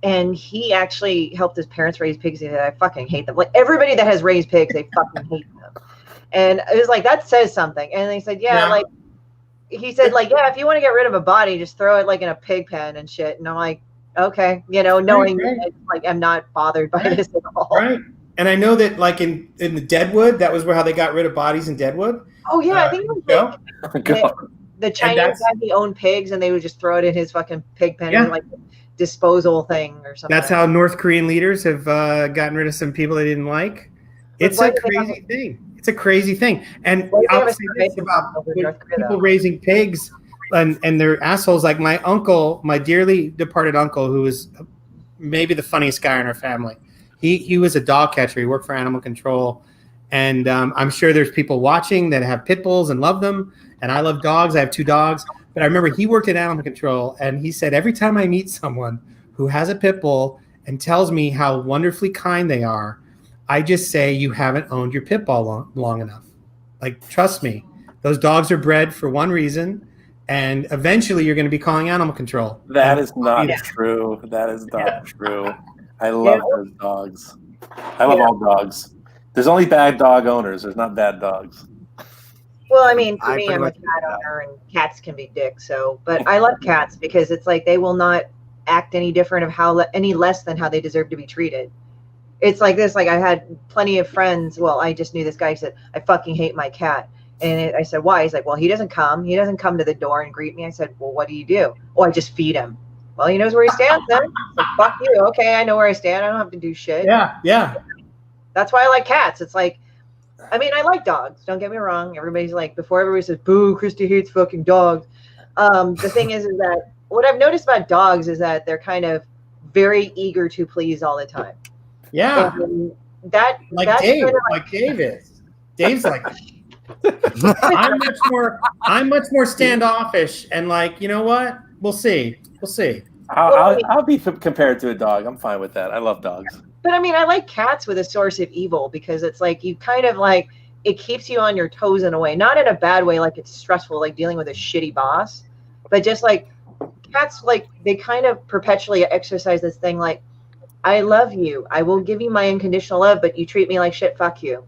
and he actually helped his parents raise pigs. He said, I fucking hate them. Like everybody that has raised pigs, they fucking hate them. And it was like that says something. And they said, yeah. Like. He said, like, yeah, if you want to get rid of a body, just throw it like in a pig pen and shit. And I'm like, okay, knowing that, like I'm not bothered by this at all. Right. And I know that, like in the Deadwood, that was how they got rid of bodies in Deadwood. Oh yeah, I think it was like the Chinese guy, he owned pigs, and they would just throw it in his fucking pig pen, and like disposal thing or something. That's how North Korean leaders have gotten rid of some people they didn't like. It's a crazy thing. It's a crazy thing. And I'll say this about people raising pigs and they're assholes. Like my uncle, my dearly departed uncle, who was maybe the funniest guy in our family. He was a dog catcher. He worked for animal control. And I'm sure there's people watching that have pit bulls and love them. And I love dogs. I have 2 dogs. But I remember he worked at animal control. And he said, every time I meet someone who has a pit bull and tells me how wonderfully kind they are, I just say you haven't owned your pit bull long enough. Like, trust me, those dogs are bred for one reason, and eventually you're going to be calling animal control. That is not true. That is not true. I love those dogs. I love all dogs. There's only bad dog owners. There's not bad dogs. Well, I mean, for I me, pretty I'm a much cat owner, and cats can be dicks. So, but I love cats because it's like they will not act any different of any less than how they deserve to be treated. It's like this. Like I had plenty of friends. Well, I just knew this guy. He said, "I fucking hate my cat." And I said, "Why?" He's like, "Well, he doesn't come. He doesn't come to the door and greet me." I said, "Well, what do you do?" "Oh, I just feed him." Well, he knows where he stands then. It's like, fuck you. Okay, I know where I stand. I don't have to do shit. Yeah. That's why I like cats. It's like, I mean, I like dogs. Don't get me wrong. Everybody's like, before everybody says, "Boo, Christy hates fucking dogs." The thing is that what I've noticed about dogs is that they're kind of very eager to please all the time. Yeah. And that's Dave. Kind of like Dave is. Dave's like, I'm much more standoffish and like, you know what? We'll see. I'll be compared to a dog. I'm fine with that. I love dogs. But I mean, I like cats with a source of evil because it's like you kind of like it keeps you on your toes in a way, not in a bad way, like it's stressful, like dealing with a shitty boss, but just like cats, like they kind of perpetually exercise this thing like, I love you. I will give you my unconditional love, but you treat me like shit. Fuck you.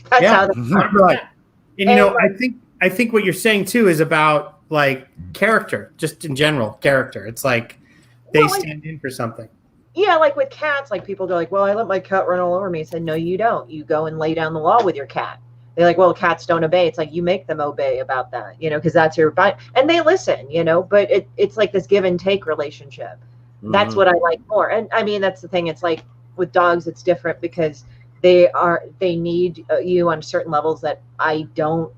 That's how they're right. And you know, I think what you're saying too is about like character, just in general character. It's like they stand in for something. Yeah, like with cats, like people go like, "Well, I let my cat run all over me." I said, "No, you don't. You go and lay down the law with your cat." They're like, "Well, cats don't obey." It's like you make them obey about that, you know, because that's your and they listen, you know. But it's like this give and take relationship. That's what I like more. And I mean, that's the thing. It's like with dogs, it's different because they need you on certain levels that I don't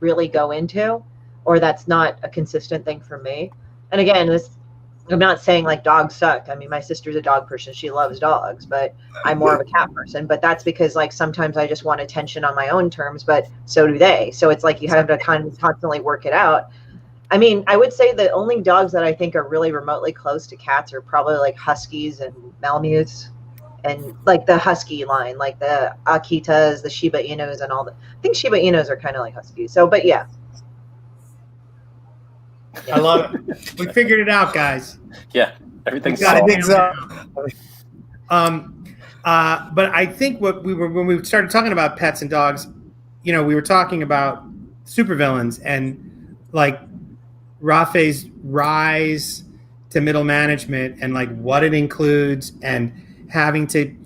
really go into, or that's not a consistent thing for me. And again, I'm not saying like dogs suck. I mean, my sister's a dog person. She loves dogs, but I'm more of a cat person. But that's because like sometimes I just want attention on my own terms, but so do they. So it's like you have to kind of constantly work it out. I mean, I would say the only dogs that I think are really remotely close to cats are probably like huskies and Malamutes, and like the husky line, like the Akitas, the Shiba Inus, and all the. I think Shiba Inus are kind of like huskies. So, but yeah. I love it. We figured it out, guys. Yeah, everything's solved. But I think when we started talking about pets and dogs, you know, we were talking about supervillains and like Rafe's rise to middle management and like what it includes and having to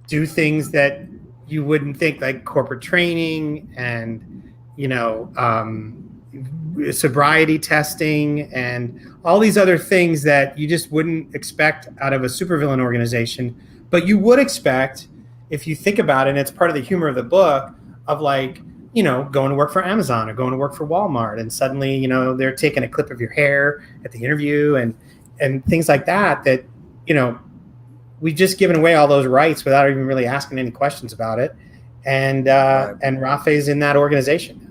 do things that you wouldn't think, like corporate training and, you know, sobriety testing and all these other things that you just wouldn't expect out of a supervillain organization, but you would expect if you think about it, and it's part of the humor of the book, of like, you know, going to work for Amazon or going to work for Walmart, and suddenly, you know, they're taking a clip of your hair at the interview and things like that, you know, we've just given away all those rights without even really asking any questions about it. And Rafe's in that organization.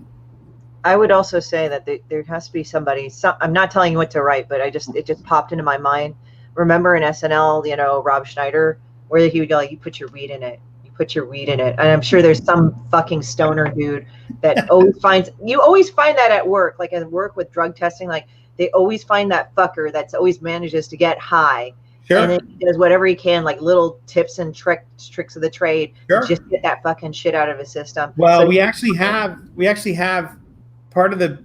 I would also say that there has to be somebody. I'm not telling you what to write, but it just popped into my mind. Remember in SNL, you know, Rob Schneider, where he would go like, "You put your weed in it. You put your weed in it." And I'm sure there's some fucking stoner dude that always finds. You always find that at work, like at work with drug testing, like they always find that fucker that's always manages to get high. Sure. And then he does whatever he can, like little tips and tricks of the trade, just get that fucking shit out of his system. Well, so we actually have part of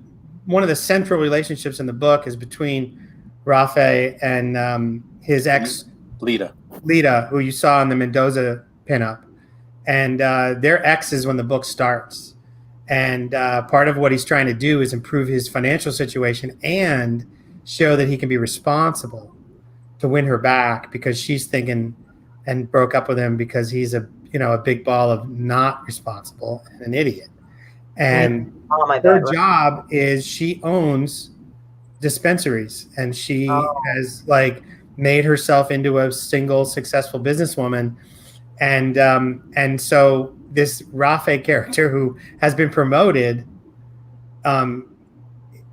one of the central relationships in the book is between Rafe and his ex Lita, who you saw in the Mendoza pinup, and their ex is when the book starts. And part of what he's trying to do is improve his financial situation and show that he can be responsible to win her back, because she's thinking and broke up with him because he's a big ball of not responsible and an idiot. And her job is she owns dispensaries, and she has like made herself into a single successful businesswoman. And so this Rafe character who has been promoted and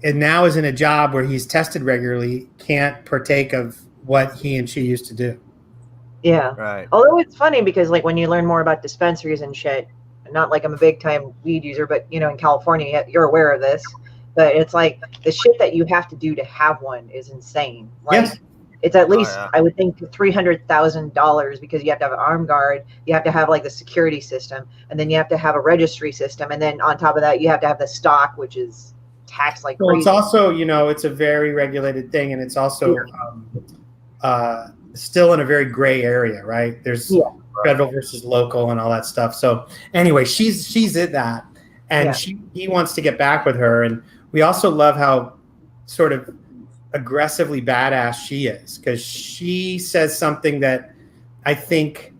now is in a job where he's tested regularly can't partake of what he and she used to do. Yeah. Right. Although it's funny because like when you learn more about dispensaries and shit, not like I'm a big time weed user, but you know, in California, you're aware of this, but it's like the shit that you have to do to have one is insane. Like, yes. It's at least, yeah. I would think, $300,000 because you have to have an armed guard, you have to have like the security system, and then you have to have a registry system, and then on top of that, you have to have the stock, which is taxed like Well, crazy. it's also, you know, it's a very regulated thing, and it's also still in a very gray area, right? There's federal versus local and all that stuff. So anyway, she's at that, and he wants to get back with her, and we also love how sort of aggressively badass she is, because she says something that I think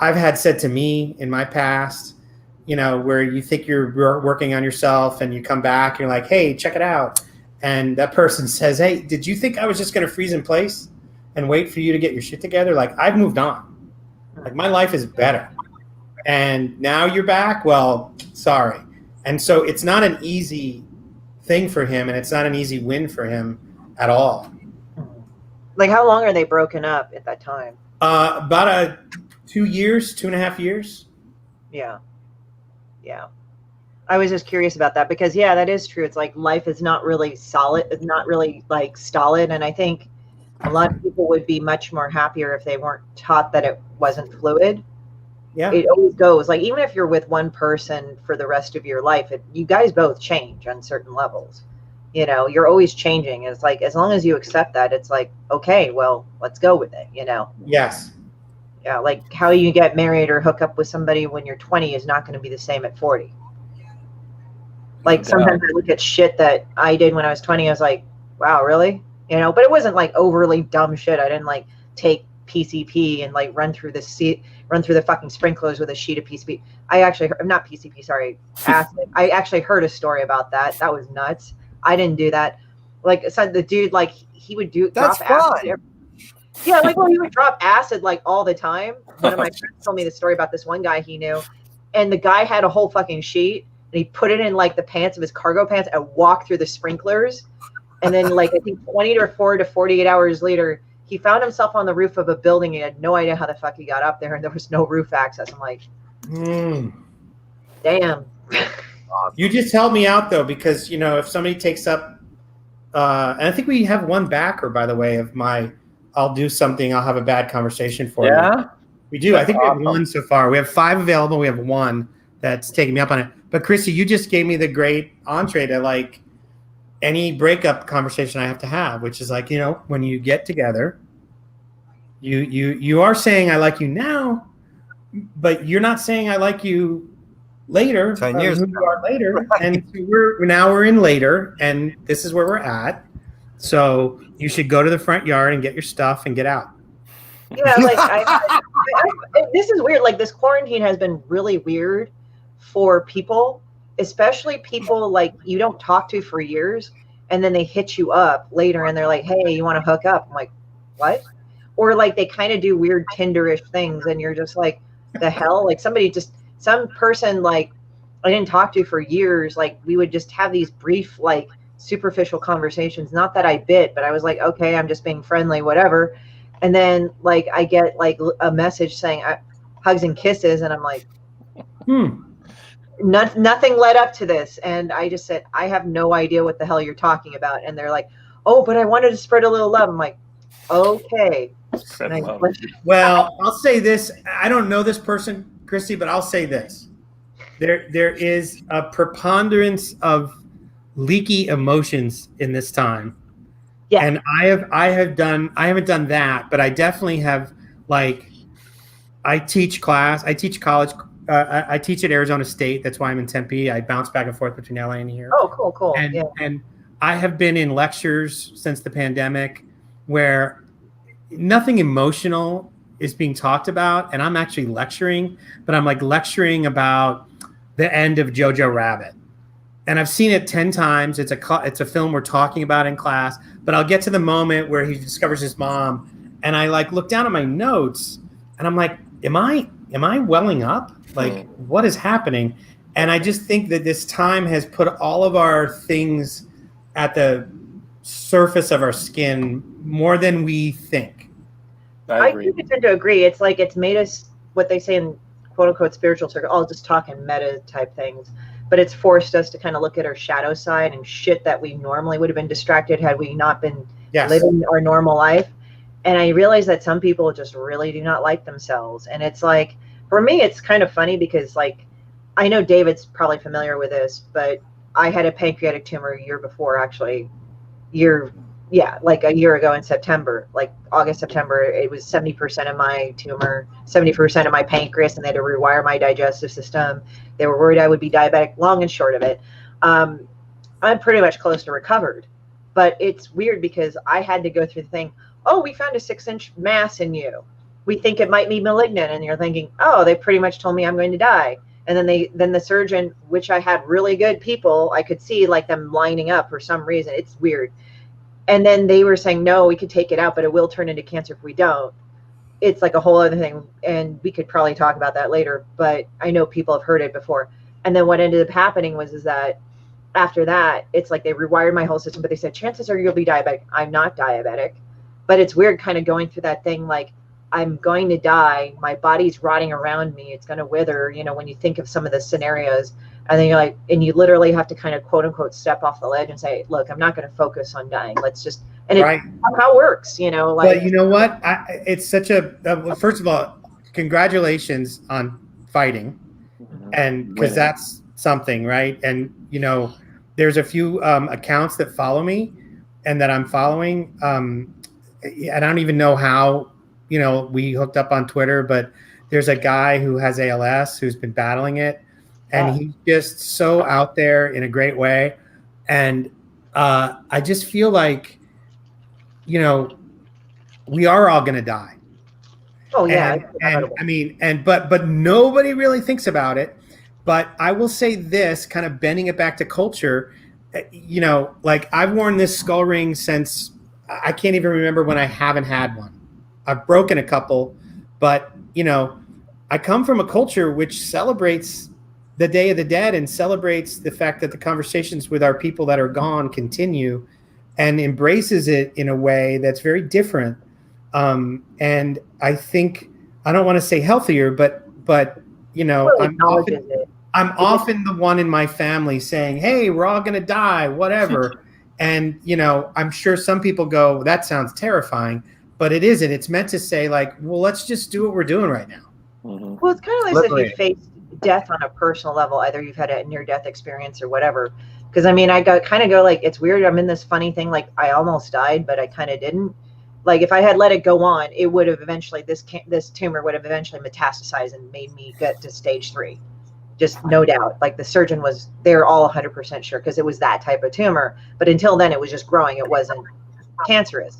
I've had said to me in my past, you know, where you think you're working on yourself and you come back and you're like, hey, check it out. And that person says, hey, did you think I was just going to freeze in place and wait for you to get your shit together? Like, I've moved on. Like, my life is better. And now you're back? Well, sorry. And so it's not an easy thing for him, and it's not an easy win for him at all. Like, how long are they broken up at that time? About 2 years, 2.5 years. Yeah. I was just curious about that because, yeah, that is true. It's like life is not really solid. It's not really like stolid. And I think a lot of people would be much more happier if they weren't taught that it wasn't fluid. Yeah. It always goes. Like, even if you're with one person for the rest of your life, you guys both change on certain levels. You know, you're always changing. And it's like, as long as you accept that, it's like, okay, well, let's go with it, you know? Yes. Yeah, like how you get married or hook up with somebody when you're 20 is not going to be the same at 40. Like, sometimes I look at shit that I did when I was 20. I was like, wow, really? You know, but it wasn't like overly dumb shit. I didn't like take PCP and like run through the fucking sprinklers with a sheet of PCP. Not PCP, sorry, acid. I actually heard a story about that. That was nuts. I didn't do that. Like, so the dude, like, he would drop acid. Yeah, like, well, he would drop acid like all the time. One of my friends told me the story about this one guy he knew, and the guy had a whole fucking sheet, and he put it in like the pants of his cargo pants and walked through the sprinklers, and then like I think 24 to 48 hours later, he found himself on the roof of a building. He had no idea how the fuck he got up there, and there was no roof access. I'm like, damn. You just helped me out though, because you know, if somebody takes up, and I think we have one backer, by the way, of my. I'll do something. I'll have a bad conversation for you. Yeah, we do. I think we have one so far. We have 5 available. We have one that's taking me up on it. But Christy, you just gave me the great entree to like any breakup conversation I have to have, which is like, you know, when you get together, you are saying I like you now, but you're not saying I like you later. 10 years who you are later, and so we're in later, and this is where we're at. So you should go to the front yard and get your stuff and get out. Yeah, like this is weird. Like, this quarantine has been really weird for people, especially people like you don't talk to for years, and then they hit you up later and they're like, "Hey, you want to hook up?" I'm like, "What?" Or like they kind of do weird Tinder-ish things, and you're just like, "The hell?" Like some person like I didn't talk to for years. Like, we would just have these brief like superficial conversations. Not that I bit, but I was like, okay, I'm just being friendly, whatever. And then like I get like a message saying hugs and kisses, and I'm like, nothing led up to this. And I just said, I have no idea what the hell you're talking about. And they're like, oh, but I wanted to spread a little love. I'm like, okay. Well, I'll say this. I don't know this person, Christy, but I'll say this. There is a preponderance of leaky emotions in this time. Yeah. And I haven't done that, but I definitely have, like, I teach college. I teach at Arizona State. That's why I'm in Tempe. I bounce back and forth between LA and here. Oh, cool. And I have been in lectures since the pandemic where nothing emotional is being talked about. And I'm actually lecturing, but I'm like lecturing about the end of Jojo Rabbit. And I've seen it 10 times. It's a film we're talking about in class, but I'll get to the moment where he discovers his mom, and I like look down at my notes, and I'm like, am I welling up? Like, what is happening? And I just think that this time has put all of our things at the surface of our skin more than we think. I do tend to agree. It's like it's made us, what they say in quote unquote spiritual circle, I'll just talk in meta type things. But it's forced us to kind of look at our shadow side and shit that we normally would have been distracted had we not been Yes. living our normal life. And I realized that some people just really do not like themselves. And it's like, for me, it's kind of funny because, like, I know David's probably familiar with this, but I had a pancreatic tumor a year before, actually. Like a year ago in September, like August, September. It was 70% of my tumor, 70% of my pancreas, and they had to rewire my digestive system. They were worried I would be diabetic. Long and short of it, I'm pretty much close to recovered. But it's weird because I had to go through the thing. Oh, we found a 6-inch mass in you. We think it might be malignant. And you're thinking, oh, they pretty much told me I'm going to die. And then the surgeon, which I had really good people, I could see like them lining up for some reason. It's weird. And then they were saying, no, we could take it out, but it will turn into cancer if we don't. It's like a whole other thing. And we could probably talk about that later, but I know people have heard it before. And then what ended up happening is that after that, it's like they rewired my whole system, but they said, chances are you'll be diabetic. I'm not diabetic, but it's weird kind of going through that thing. Like, I'm going to die. My body's rotting around me. It's going to wither, you know, when you think of some of the scenarios. And then you're like, and you literally have to kind of quote unquote step off the ledge and say, look, I'm not going to focus on dying. Let's just, and right. It's how it works, you know, like. But you know what? It's such a, first of all, congratulations on fighting. And because that's something, right? And, you know, there's a few accounts that follow me and that I'm following. And I don't even know how, you know, we hooked up on Twitter, but there's a guy who has ALS who's been battling it. And he's just so out there in a great way. And I just feel like, you know, we are all going to die. Oh, yeah. And I mean, but nobody really thinks about it. But I will say this, kind of bending it back to culture, you know, like I've worn this skull ring since I can't even remember when I haven't had one. I've broken a couple, but, you know, I come from a culture which celebrates the Day of the Dead and celebrates the fact that the conversations with our people that are gone continue and embraces it in a way that's very different. And I think, I don't want to say healthier, but you know, I'm often the one in my family saying, hey, we're all going to die, whatever. And, you know, I'm sure some people go, that sounds terrifying, but it isn't. It's meant to say like, well, let's just do what we're doing right now. Mm-hmm. Well, it's kind of like if you face death on a personal level, either you've had a near-death experience or whatever. Because I mean, I kind of go like, it's weird. I'm in this funny thing. Like I almost died, but I kind of didn't. Like if I had let it go on, it would have eventually, this tumor would have eventually metastasized and made me get to stage 3. Just no doubt. Like the surgeon was, they're all 100% sure because it was that type of tumor. But until then, it was just growing. It wasn't cancerous.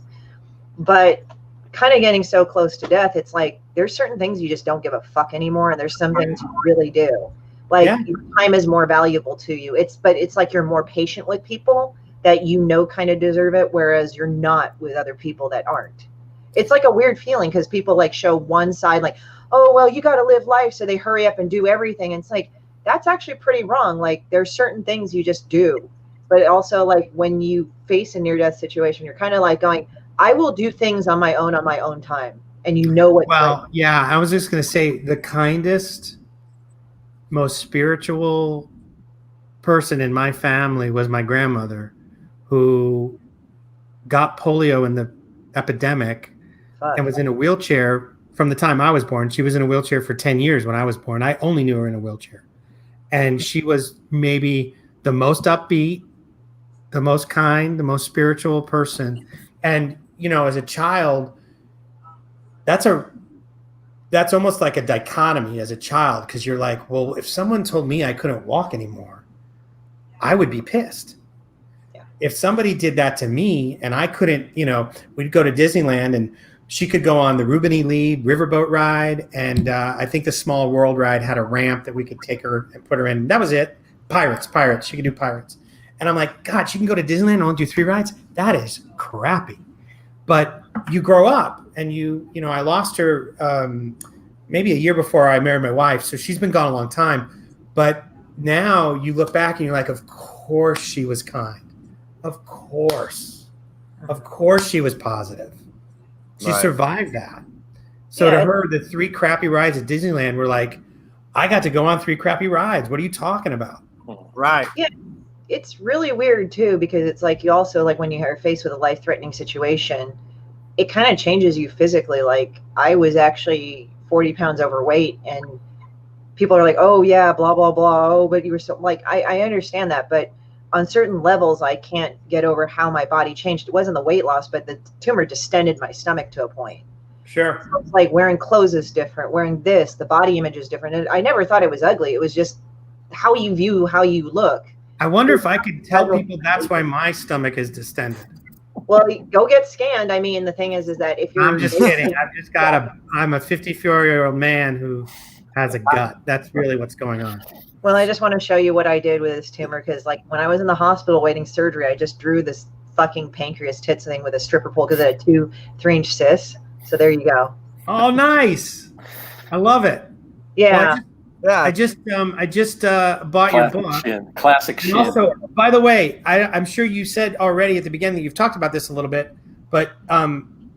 But kind of getting so close to death, it's like there's certain things you just don't give a fuck anymore, and there's some things you really do. Like your time is more valuable to you. But it's like you're more patient with people that you know kind of deserve it, whereas you're not with other people that aren't. It's like a weird feeling because people like show one side, like, oh well, you got to live life, so they hurry up and do everything. And it's like that's actually pretty wrong. Like there's certain things you just do, but also like when you face a near-death situation, you're kind of like going, I will do things on my own time. And you know what? Well, yeah, I was just going to say the kindest, most spiritual person in my family was my grandmother, who got polio in the epidemic and was in a wheelchair from the time I was born. She was in a wheelchair for 10 years when I was born. I only knew her in a wheelchair. And she was maybe the most upbeat, the most kind, the most spiritual person. And, you know, as a child, that's almost like a dichotomy as a child, because you're like, well, if someone told me I couldn't walk anymore, I would be pissed. Yeah. If somebody did that to me and I couldn't, you know, we'd go to Disneyland and she could go on the Reuben E. Lee riverboat ride. And I think the Small World ride had a ramp that we could take her and put her in. That was it. Pirates. She could do Pirates. And I'm like, God, she can go to Disneyland and only do 3 rides? That is crappy. But you grow up and you know, I lost her maybe a year before I married my wife. So she's been gone a long time. But now you look back and you're like, of course she was kind. Of course she was positive. She survived that. So to her, the 3 crappy rides at Disneyland were like, I got to go on 3 crappy rides. What are you talking about? Right. Yeah. it's really weird too, because it's like you also, like when you are faced with a life-threatening situation, it kind of changes you physically. Like I was actually 40 pounds overweight, and people are like, oh yeah, blah, blah, blah. Oh, but you were so, like, I understand that. But on certain levels, I can't get over how my body changed. It wasn't the weight loss, but the tumor distended my stomach to a point. Sure. So it's like wearing clothes is different. Wearing this, the body image is different. And I never thought it was ugly. It was just how you view how you look. I wonder if I could tell people that's why my stomach is distended. Well, go get scanned. I mean, the thing is that if you're... I'm just kidding. I'm a 54-year-old man who has a gut. That's really what's going on. Well, I just want to show you what I did with this tumor, because like when I was in the hospital waiting surgery, I just drew this fucking pancreas tits thing with a stripper pole because it had 2 3-inch cysts. So there you go. Oh, nice! I love it. Yeah. Well, I just bought your book. SHINN. Classic SHINN. Also, by the way, I'm sure you said already at the beginning that you've talked about this a little bit, but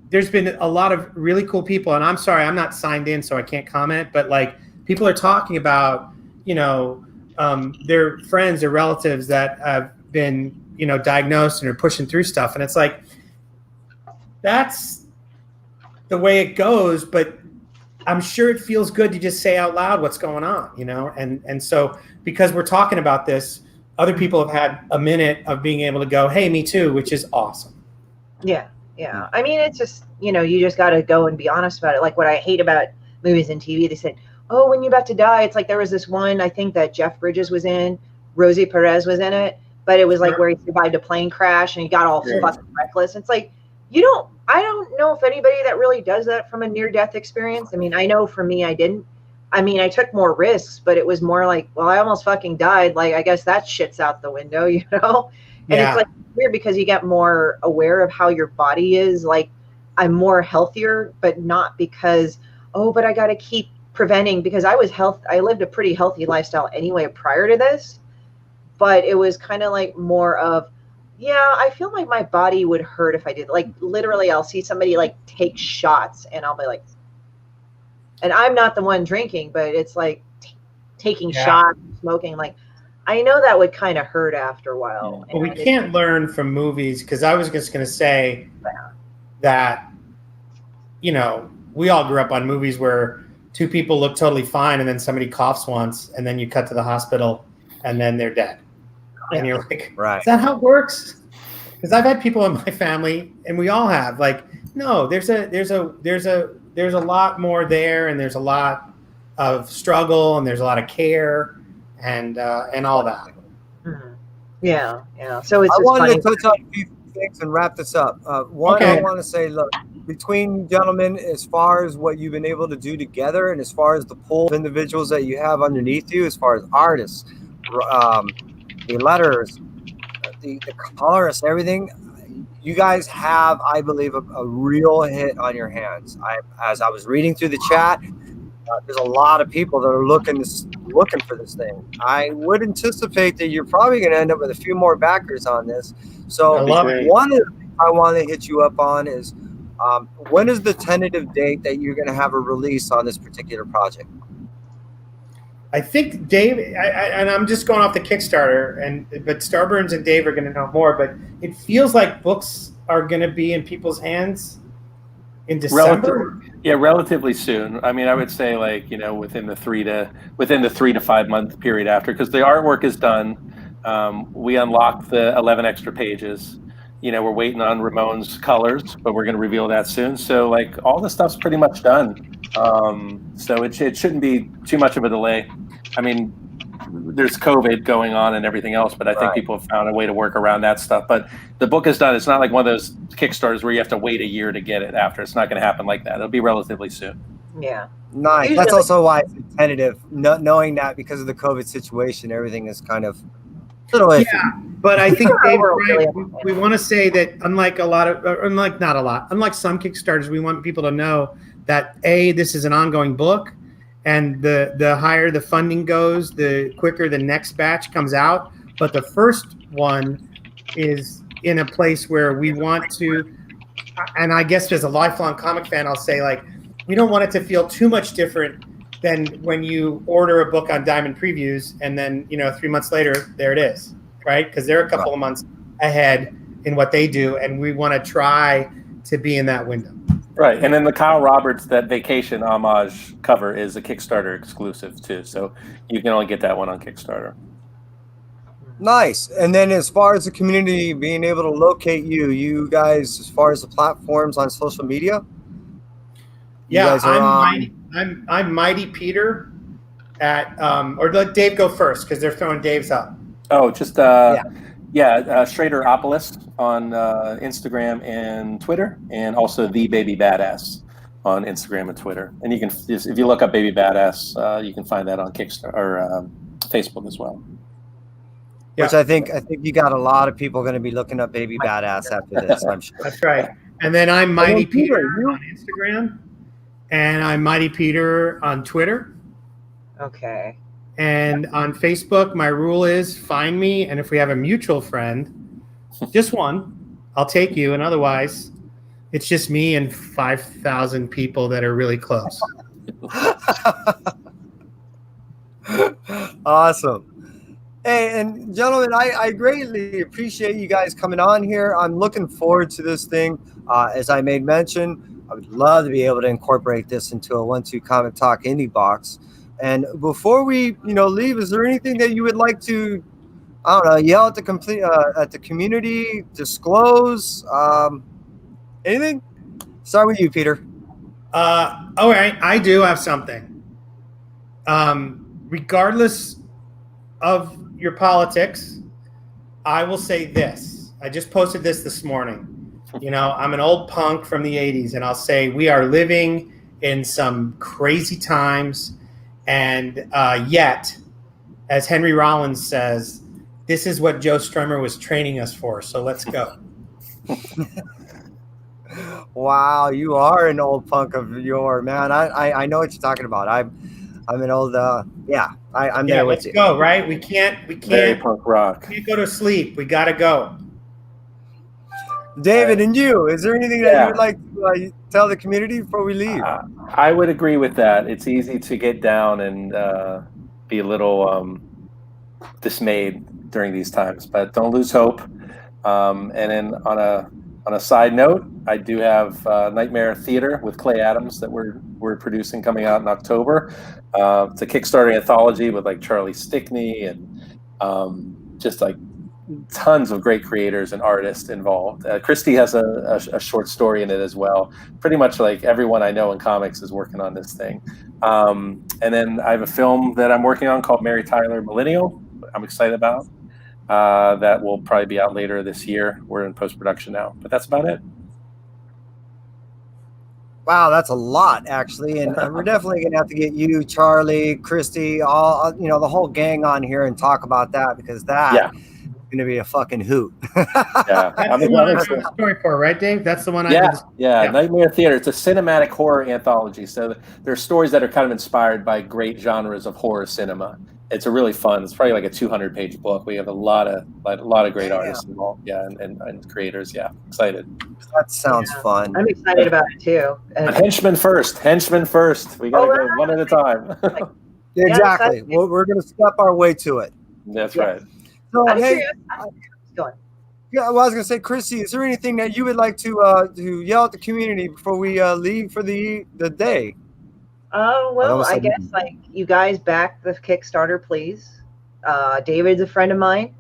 there's been a lot of really cool people, and I'm sorry, I'm not signed in, so I can't comment, but like people are talking about, their friends or relatives that have been, diagnosed and are pushing through stuff. And it's like, that's the way it goes, but I'm sure it feels good to just say out loud what's going on, And so because we're talking about this, other people have had a minute of being able to go, hey, me too, which is awesome. Yeah. Yeah. I mean, it's just, you just got to go and be honest about it. Like what I hate about movies and TV, they said, oh, when you're about to die, it's like there was this one, I think that Jeff Bridges was in, Rosie Perez was in it, but it was like where he survived a plane crash and he got all fucking reckless. It's like, I don't know if anybody that really does that from a near-death experience. I mean, I know for me, I didn't. I mean, I took more risks, but it was more like, well, I almost fucking died. Like, I guess that shit's out the window, And it's like weird because you get more aware of how your body is. Like, I'm more healthier, but not because, but I got to keep preventing, because I lived a pretty healthy lifestyle anyway prior to this, but it was kind of like more of, I feel like my body would hurt if I did. Like literally I'll see somebody like take shots and I'll be like, and I'm not the one drinking, but it's like taking shots, smoking. Like I know that would kind of hurt after a while. Well, we can't learn from movies, because I was just going to say that, we all grew up on movies where 2 people look totally fine and then somebody coughs once and then you cut to the hospital and then they're dead. And you're like, right. Is that how it works? Because I've had people in my family, and we all have, like, no, there's a lot more there, and there's a lot of struggle, and there's a lot of care, and all that. Mm-hmm. Yeah. So it's. I just wanted funny. to touch on a few things and wrap this up. One, I want to say, look, between gentlemen, as far as what you've been able to do together, and as far as the pool of individuals that you have underneath you, as far as artists, the letters, the colorists, everything, you guys have, I believe, a real hit on your hands. As I was reading through the chat, there's a lot of people that are looking for this thing. I would anticipate that you're probably going to end up with a few more backers on this. So one of the things I want to hit you up on is, when is the tentative date that you're going to have a release on this particular project? I think Dave, and I'm just going off the Kickstarter, but Starburns and Dave are going to know more. But it feels like books are going to be in people's hands in December. Relatively soon. I mean, I would say within the 3 to 5 month period after, because the artwork is done. We unlocked the 11 extra pages. We're waiting on Ramon's colors, but we're going to reveal that soon. So all the stuff's pretty much done. So it shouldn't be too much of a delay. I mean, there's COVID going on and everything else, but I think people have found a way to work around that stuff. But the book is done. It's not like one of those Kickstarters where you have to wait a year to get it after. It's not going to happen like that. It'll be relatively soon. Yeah. Nice. That's also why it's tentative, knowing that because of the COVID situation, everything is kind of a little iffy. Yeah, but I think Dave's right. We want to say that unlike some Kickstarters, we want people to know that this is an ongoing book, and the higher the funding goes, the quicker the next batch comes out. But the first one is in a place where we want to, and I guess as a lifelong comic fan, I'll say we don't want it to feel too much different than when you order a book on Diamond Previews and then 3 months later there it is. right? Because they're a couple of months ahead in what they do, and we want to try to be in that window. Right, and then the Kyle Roberts that Vacation homage cover is a Kickstarter exclusive too, so you can only get that one on Kickstarter. Nice. And then as far as the community being able to locate you guys, as far as the platforms on social media? Yeah, I'm Mighty Peter at, or let Dave go first because they're throwing Dave's up. Oh, just, Schraderopolis on Instagram and Twitter, and also The Baby Badass on Instagram and Twitter. And you can, if you look up Baby Badass, you can find that on Kickstarter or Facebook as well. Which I think you got a lot of people going to be looking up Baby Badass after this, I'm sure. That's right. And then I'm Mighty Peter on Instagram, and I'm Mighty Peter on Twitter. Okay. And on Facebook, my rule is find me, and if we have a mutual friend, just one, I'll take you, and otherwise, it's just me and 5,000 people that are really close. Awesome. Hey, and gentlemen, I greatly appreciate you guys coming on here. I'm looking forward to this thing. As I made mention, I would love to be able to incorporate this into a 1-2 Comic Talk indie box. And before we, leave, is there anything that you would like to, I don't know, yell at the community, disclose, anything? Start with you, Peter. All right, I do have something. Regardless of your politics, I will say this. I just posted this morning. I'm an old punk from the 80s, and I'll say we are living in some crazy times, and yet, as Henry Rollins says, this is what Joe Strummer was training us for, so let's go. Wow, you are an old punk of your, man. I know what you're talking about. I'm an old, I'm there with you. Let's go, right? We can't Very punk rock. We can't go to sleep. We got to go. David, and you, is there anything that you would like to tell the community before we leave? I would agree with that. It's easy to get down and be a little dismayed during these times, but don't lose hope. And then on a side note, I do have Nightmare Theater with Clay Adams that we're producing coming out in October. It's a Kickstarter anthology with like Charlie Stickney and just like tons of great creators and artists involved. CHRISTIE has a short story in it as well. Pretty much like everyone I know in comics is working on this thing. And then I have a film that I'm working on called Mary Tyler Millennial. I'm excited about. That will probably be out later this year. We're in post-production now, but that's about it. Wow, that's a lot, actually, and we're definitely gonna have to get you, Charlie, CHRISTIE, all the whole gang on here and talk about that, because that is gonna be a fucking hoot. Yeah, that's the one I did a story for, right, Dave? That's the one I did. Yeah, Nightmare Theater. It's a cinematic horror anthology. So there's stories that are kind of inspired by great genres of horror cinema. It's a really fun. It's probably like a 200-page book. We have a lot of great artists involved. Yeah, and creators. Yeah, excited. That sounds fun. I'm excited about it too. Henchmen first. We gotta go one at a time. Exactly. We're gonna step our way to it. That's right. So I'm hey, curious. Go on. Yeah, well, I was gonna say, CHRISTIE, is there anything that you would like to yell at the community before we leave for the day? Well, I guess you guys back the Kickstarter, please. David's a friend of mine,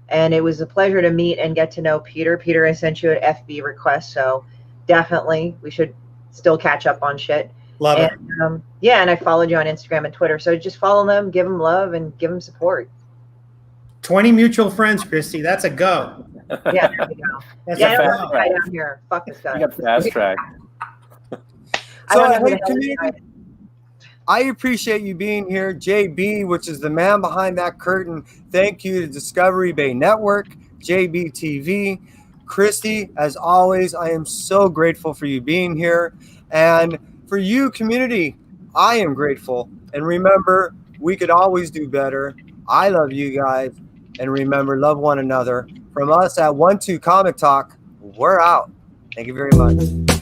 and it was a pleasure to meet and get to know Peter. Peter, I sent you an FB request, so definitely we should still catch up on shit. Love it. And I followed you on Instagram and Twitter, so just follow them, give them love, and give them support. 20 mutual friends, CHRISTIE. That's a go. Yeah, there we go. That's I a don't fast want to die down here. Fuck this guy. You got fast track. I appreciate you being here. JB, which is the man behind that curtain. Thank you to Discovery Bay Network, JB TV. CHRISTIE, as always, I am so grateful for you being here. And for you, community, I am grateful. And remember, we could always do better. I love you guys. And remember, love one another. From us at 1-2 Comic Talk, we're out. Thank you very much.